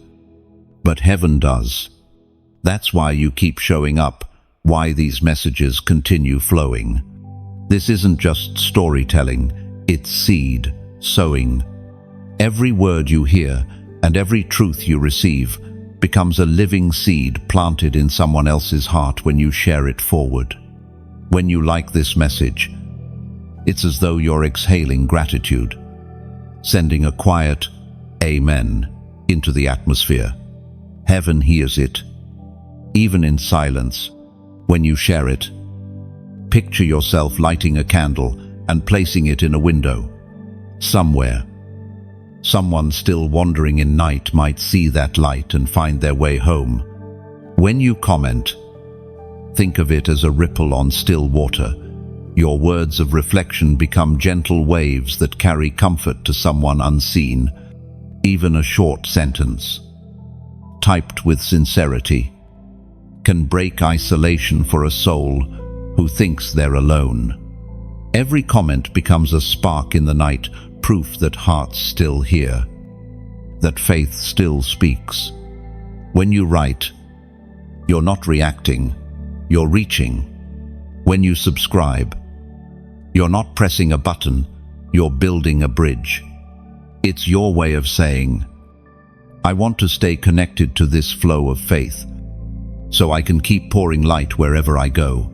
but heaven does. That's why you keep showing up, why these messages continue flowing. This isn't just storytelling, it's seed sowing. Every word you hear and every truth you receive becomes a living seed planted in someone else's heart when you share it forward. When you like this message, it's as though you're exhaling gratitude, sending a quiet amen into the atmosphere. Heaven hears it, even in silence. When you share it, picture yourself lighting a candle and placing it in a window. Somewhere, someone still wandering in night might see that light and find their way home. When you comment, think of it as a ripple on still water. Your words of reflection become gentle waves that carry comfort to someone unseen. Even a short sentence, typed with sincerity, can break isolation for a soul who thinks they're alone. Every comment becomes a spark in the night, proof that hearts still hear, that faith still speaks. When you write, you're not reacting, you're reaching. When you subscribe, you're not pressing a button, you're building a bridge. It's your way of saying, I want to stay connected to this flow of faith, so I can keep pouring light wherever I go.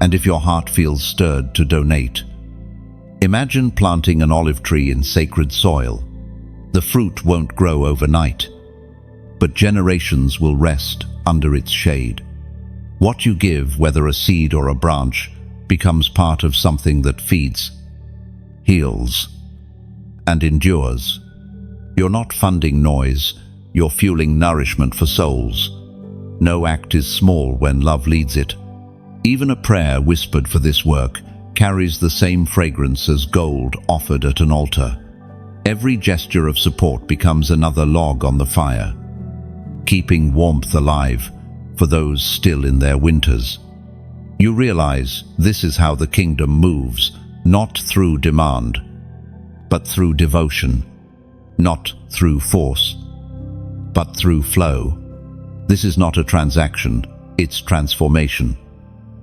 And if your heart feels stirred to donate, imagine planting an olive tree in sacred soil. The fruit won't grow overnight, but generations will rest under its shade. What you give, whether a seed or a branch, becomes part of something that feeds, heals, and endures. You're not funding noise, you're fueling nourishment for souls. No act is small when love leads it. Even a prayer whispered for this work carries the same fragrance as gold offered at an altar. Every gesture of support becomes another log on the fire, keeping warmth alive for those still in their winters. You realize this is how the kingdom moves, not through demand, but through devotion, not through force, but through flow. This is not a transaction, it's transformation.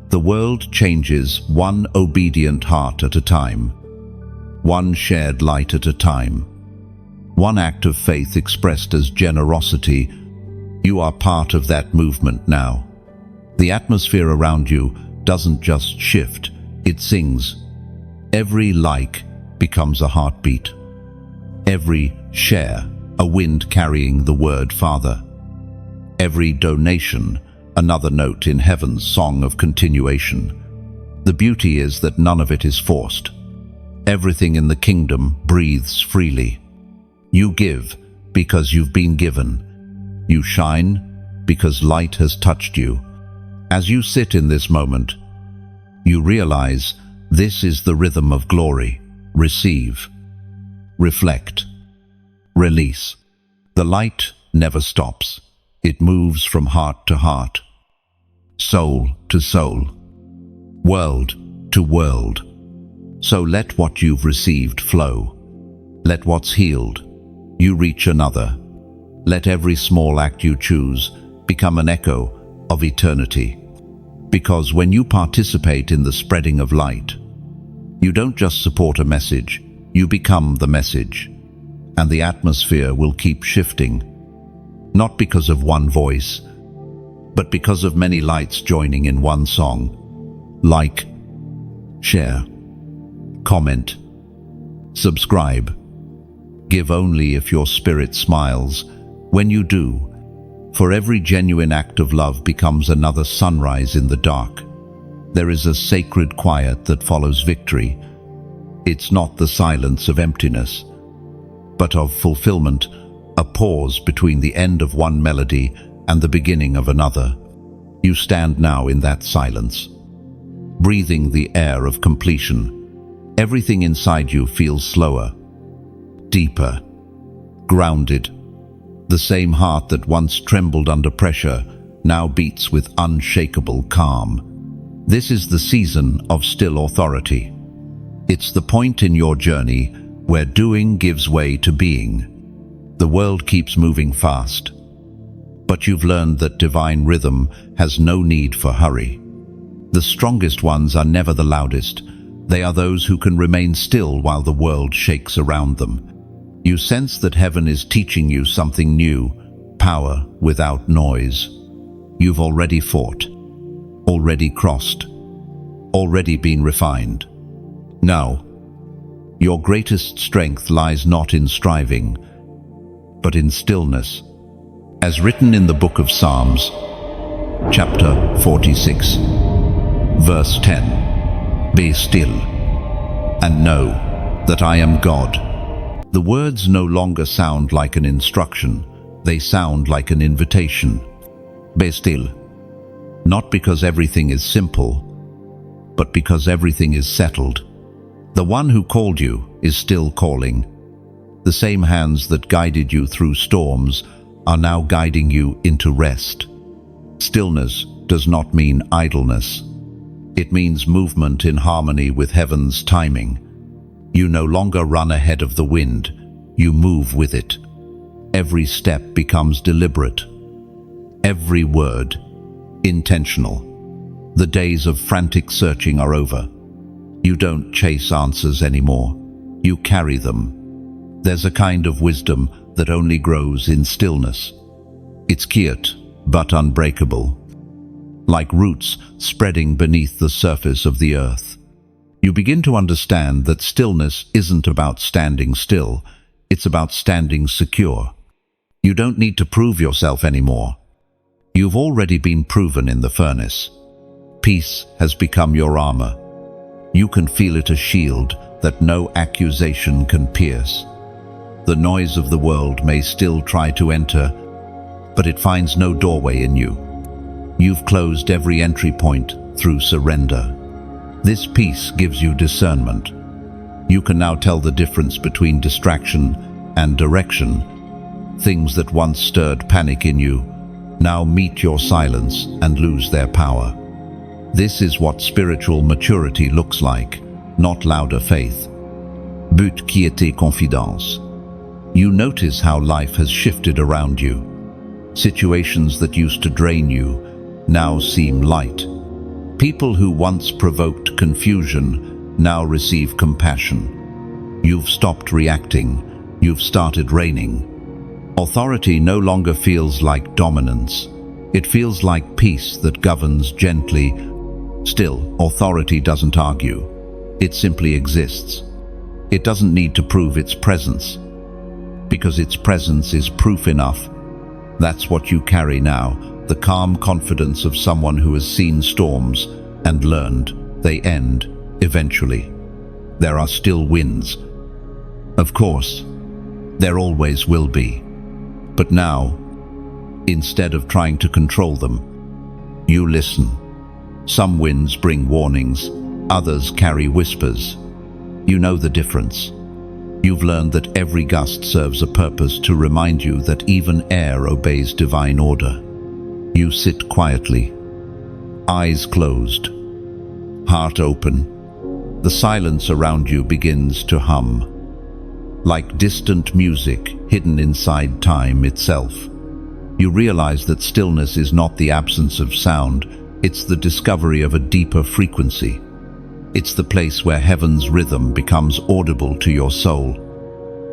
The world changes one obedient heart at a time, one shared light at a time, one act of faith expressed as generosity. You are part of that movement now. The atmosphere around you doesn't just shift, it sings. Every like becomes a heartbeat. Every share, a wind carrying the word Father. Every donation, another note in heaven's song of continuation. The beauty is that none of it is forced. Everything in the kingdom breathes freely. You give because you've been given. You shine because light has touched you. As you sit in this moment, you realize this is the rhythm of glory. Receive, reflect, release. The light never stops. It moves from heart to heart, soul to soul, world to world. So let what you've received flow. Let what's healed you reach another. Let every small act you choose become an echo of eternity. Because when you participate in the spreading of light, you don't just support a message, you become the message. And the atmosphere will keep shifting, not because of one voice, but because of many lights joining in one song. Like, share, comment, subscribe. Give only if your spirit smiles. When you do, for every genuine act of love becomes another sunrise in the dark. There is a sacred quiet that follows victory. It's not the silence of emptiness, but of fulfillment, a pause between the end of one melody and the beginning of another. You stand now in that silence, breathing the air of completion. Everything inside you feels slower, deeper, grounded. The same heart that once trembled under pressure now beats with unshakable calm. This is the season of still authority. It's the point in your journey where doing gives way to being. The world keeps moving fast, but you've learned that divine rhythm has no need for hurry. The strongest ones are never the loudest. They are those who can remain still while the world shakes around them. You sense that heaven is teaching you something new, power without noise. You've already fought, already crossed, already been refined. Now, your greatest strength lies not in striving, but in stillness. As written in the book of Psalms, chapter 46, verse 10, "Be still, and know that I am God." The words no longer sound like an instruction, they sound like an invitation. Be still, not because everything is simple, but because everything is settled. The one who called you is still calling. The same hands that guided you through storms are now guiding you into rest. Stillness does not mean idleness. It means movement in harmony with heaven's timing. You no longer run ahead of the wind, you move with it. Every step becomes deliberate. Every word, intentional. The days of frantic searching are over. You don't chase answers anymore. You carry them. There's a kind of wisdom that only grows in stillness. It's quiet, but unbreakable, like roots spreading beneath the surface of the earth. You begin to understand that stillness isn't about standing still, it's about standing secure. You don't need to prove yourself anymore. You've already been proven in the furnace. Peace has become your armor. You can feel it a shield that no accusation can pierce. The noise of the world may still try to enter, but it finds no doorway in you. You've closed every entry point through surrender. This peace gives you discernment. You can now tell the difference between distraction and direction. Things that once stirred panic in you now meet your silence and lose their power. This is what spiritual maturity looks like, not louder faith. But quiété confidence. You notice how life has shifted around you. Situations that used to drain you now seem light. People who once provoked confusion now receive compassion. You've stopped reacting. You've started reigning. Authority no longer feels like dominance. It feels like peace that governs gently. Still, authority doesn't argue. It simply exists. It doesn't need to prove its presence, because its presence is proof enough. That's what you carry now, the calm confidence of someone who has seen storms and learned they end eventually. There are still winds. Of course, there always will be. But now, instead of trying to control them, you listen. Some winds bring warnings, others carry whispers. You know the difference. You've learned that every gust serves a purpose to remind you that even air obeys divine order. You sit quietly, eyes closed, heart open. The silence around you begins to hum, like distant music hidden inside time itself. You realize that stillness is not the absence of sound, it's the discovery of a deeper frequency. It's the place where heaven's rhythm becomes audible to your soul.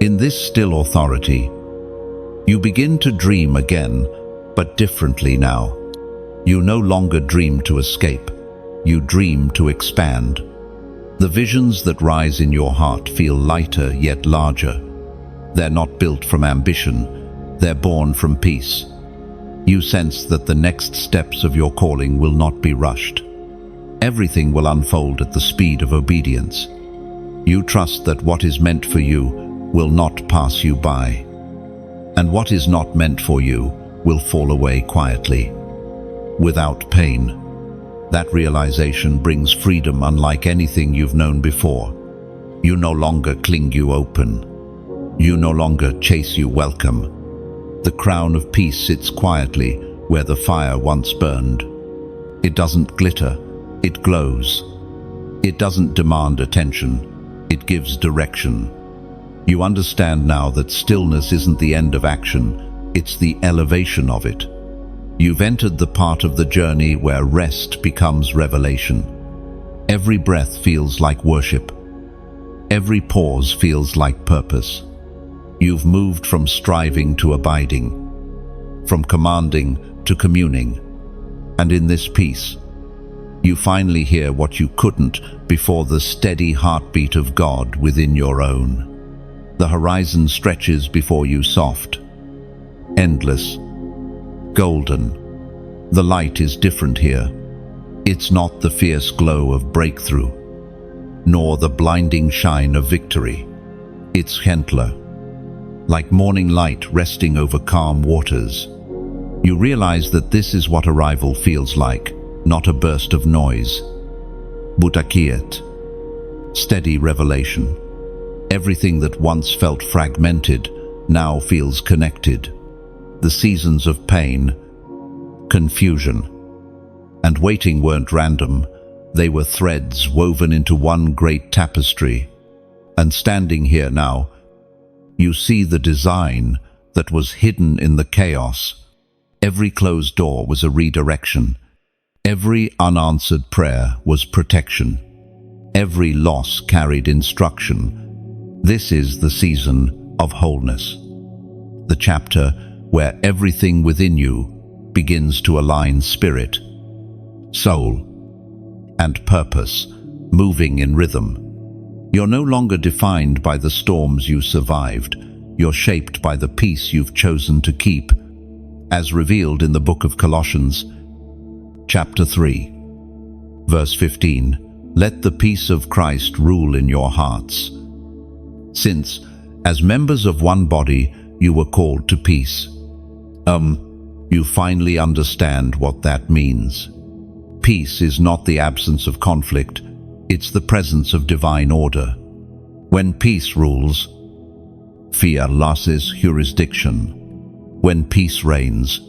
In this still authority, you begin to dream again, but differently now. You no longer dream to escape, you dream to expand. The visions that rise in your heart feel lighter yet larger. They're not built from ambition, they're born from peace. You sense that the next steps of your calling will not be rushed. Everything will unfold at the speed of obedience. You trust that what is meant for you will not pass you by, and what is not meant for you will fall away quietly, without pain. That realization brings freedom unlike anything you've known before. You no longer cling, you open. You no longer chase, you welcome. The crown of peace sits quietly where the fire once burned. It doesn't glitter, it glows. It doesn't demand attention, it gives direction. You understand now that stillness isn't the end of action, it's the elevation of it. You've entered the part of the journey where rest becomes revelation. Every breath feels like worship. Every pause feels like purpose. You've moved from striving to abiding, from commanding to communing. And in this peace, you finally hear what you couldn't before: the steady heartbeat of God within your own. The horizon stretches before you, soft, endless, golden. The light is different here. It's not the fierce glow of breakthrough, nor the blinding shine of victory. It's gentler, like morning light resting over calm waters. You realize that this is what arrival feels like, not a burst of noise, but a quiet, steady revelation. Everything that once felt fragmented now feels connected. The seasons of pain, confusion, and waiting weren't random. They were threads woven into one great tapestry. And standing here now, you see the design that was hidden in the chaos. Every closed door was a redirection. Every unanswered prayer was protection. Every loss carried instruction. This is the season of wholeness. The chapter where everything within you begins to align spirit, soul, and purpose, moving in rhythm. You're no longer defined by the storms you survived. You're shaped by the peace you've chosen to keep, as revealed in the book of Colossians, chapter 3, verse 15. Let the peace of Christ rule in your hearts. Since, as members of one body, you were called to peace. You finally understand what that means. Peace is not the absence of conflict, it's the presence of divine order. When peace rules, fear loses jurisdiction. When peace reigns,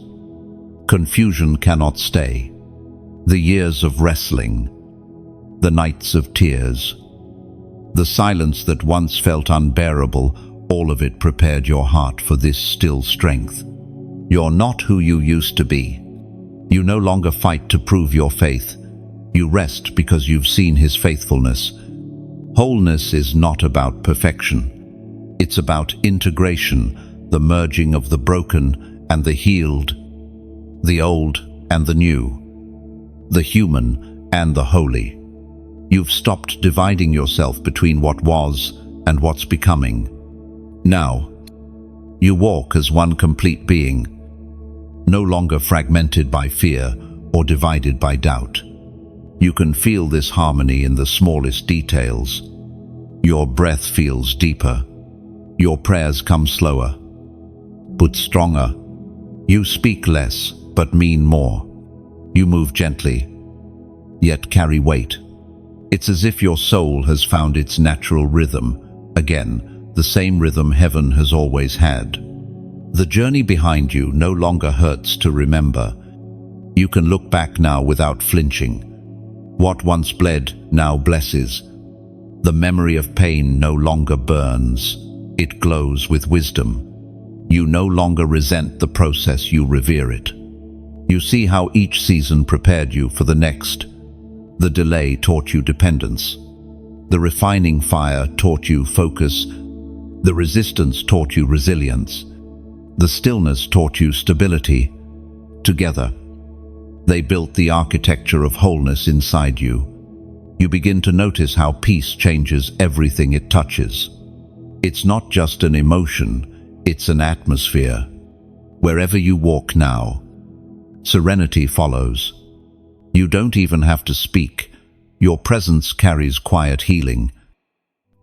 confusion cannot stay. The years of wrestling, the nights of tears, the silence that once felt unbearable, all of it prepared your heart for this still strength. You're not who you used to be. You no longer fight to prove your faith. You rest because you've seen His faithfulness. Wholeness is not about perfection. It's about integration, the merging of the broken and the healed, the old and the new, the human and the holy. You've stopped dividing yourself between what was and what's becoming. Now, you walk as one complete being, no longer fragmented by fear or divided by doubt. You can feel this harmony in the smallest details. Your breath feels deeper. Your prayers come slower, but stronger. You speak less, but mean more. You move gently, yet carry weight. It's as if your soul has found its natural rhythm, again, the same rhythm heaven has always had. The journey behind you no longer hurts to remember. You can look back now without flinching. What once bled now blesses. The memory of pain no longer burns. It glows with wisdom. You no longer resent the process, you revere it. You see how each season prepared you for the next. The delay taught you dependence. The refining fire taught you focus. The resistance taught you resilience. The stillness taught you stability. Together, they built the architecture of wholeness inside you. You begin to notice how peace changes everything it touches. It's not just an emotion, it's an atmosphere. Wherever you walk now, serenity follows. You don't even have to speak. Your presence carries quiet healing.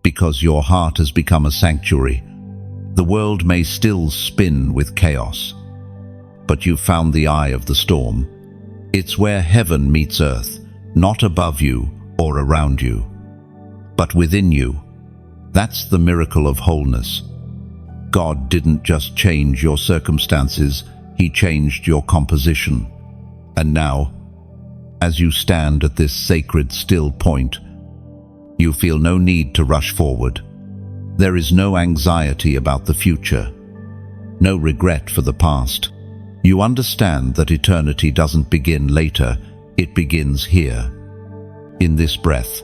Because your heart has become a sanctuary. The world may still spin with chaos, but you've found the eye of the storm. It's where heaven meets earth, not above you or around you, but within you. That's the miracle of wholeness. God didn't just change your circumstances, He changed your composition. And now, as you stand at this sacred still point, you feel no need to rush forward. There is no anxiety about the future, no regret for the past. You understand that eternity doesn't begin later, it begins here, in this breath,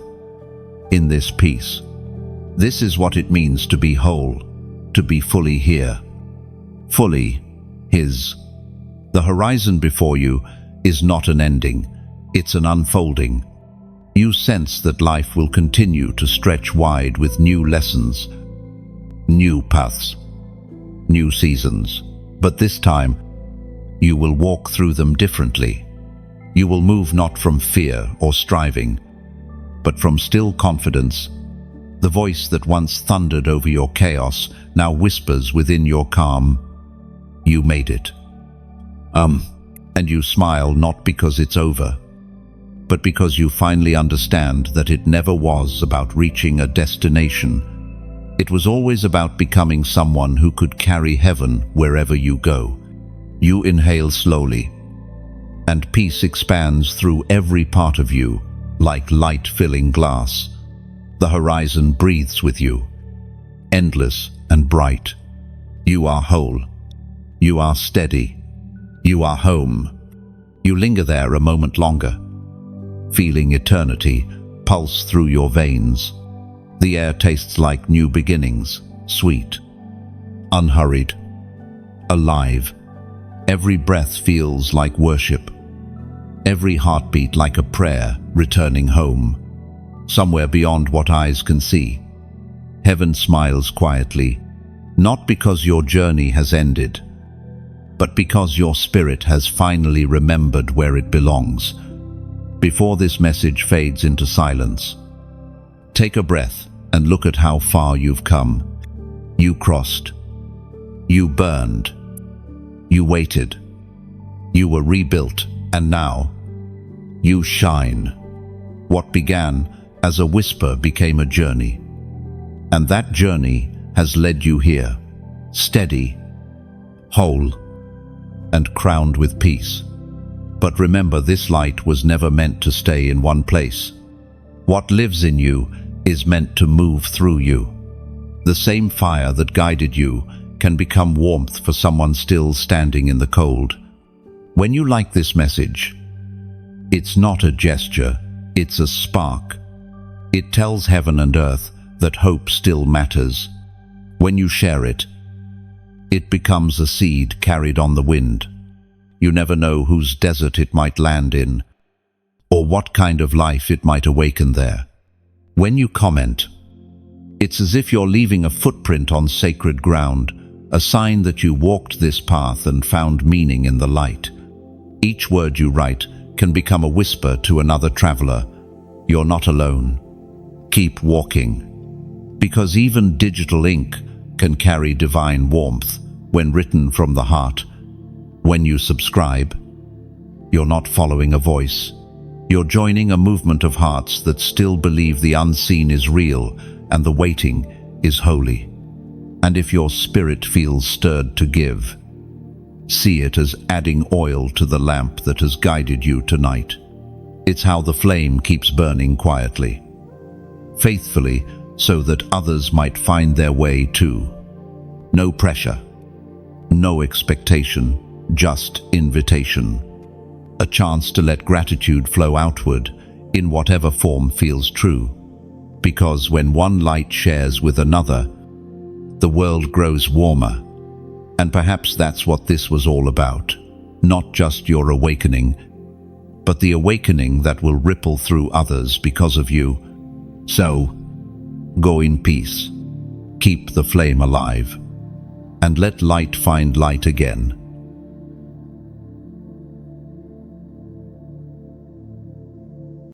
in this peace. This is what it means to be whole, to be fully here, fully His. The horizon before you is not an ending, it's an unfolding. You sense that life will continue to stretch wide with new lessons, new paths, new seasons. But this time, you will walk through them differently. You will move not from fear or striving, but from still confidence. The voice that once thundered over your chaos now whispers within your calm, "You made it." And you smile not because it's over, but because you finally understand that it never was about reaching a destination. It was always about becoming someone who could carry heaven wherever you go. You inhale slowly, and peace expands through every part of you, like light filling glass. The horizon breathes with you, endless and bright. You are whole. You are steady. You are home. You linger there a moment longer, feeling eternity pulse through your veins. The air tastes like new beginnings, sweet, unhurried, alive. Every breath feels like worship. Every heartbeat like a prayer returning home, somewhere beyond what eyes can see. Heaven smiles quietly, not because your journey has ended, but because your spirit has finally remembered where it belongs. Before this message fades into silence, take a breath and look at how far you've come. You crossed. You burned. You waited. You were rebuilt, and now you shine. What began as a whisper became a journey. And that journey has led you here, steady, whole, and crowned with peace. But remember, this light was never meant to stay in one place. What lives in you is meant to move through you. The same fire that guided you can become warmth for someone still standing in the cold. When you like this message, it's not a gesture, it's a spark. It tells heaven and earth that hope still matters. When you share it, it becomes a seed carried on the wind. You never know whose desert it might land in, or what kind of life it might awaken there. When you comment, it's as if you're leaving a footprint on sacred ground, a sign that you walked this path and found meaning in the light. Each word you write can become a whisper to another traveler. You're not alone. Keep walking. Because even digital ink can carry divine warmth when written from the heart. When you subscribe, you're not following a voice. You're joining a movement of hearts that still believe the unseen is real and the waiting is holy. And if your spirit feels stirred to give, see it as adding oil to the lamp that has guided you tonight. It's how the flame keeps burning quietly, faithfully, so that others might find their way too. No pressure, no expectation, just invitation. A chance to let gratitude flow outward in whatever form feels true. Because when one light shares with another, the world grows warmer. And perhaps that's what this was all about. Not just your awakening, but the awakening that will ripple through others because of you. So, go in peace. Keep the flame alive. And let light find light again.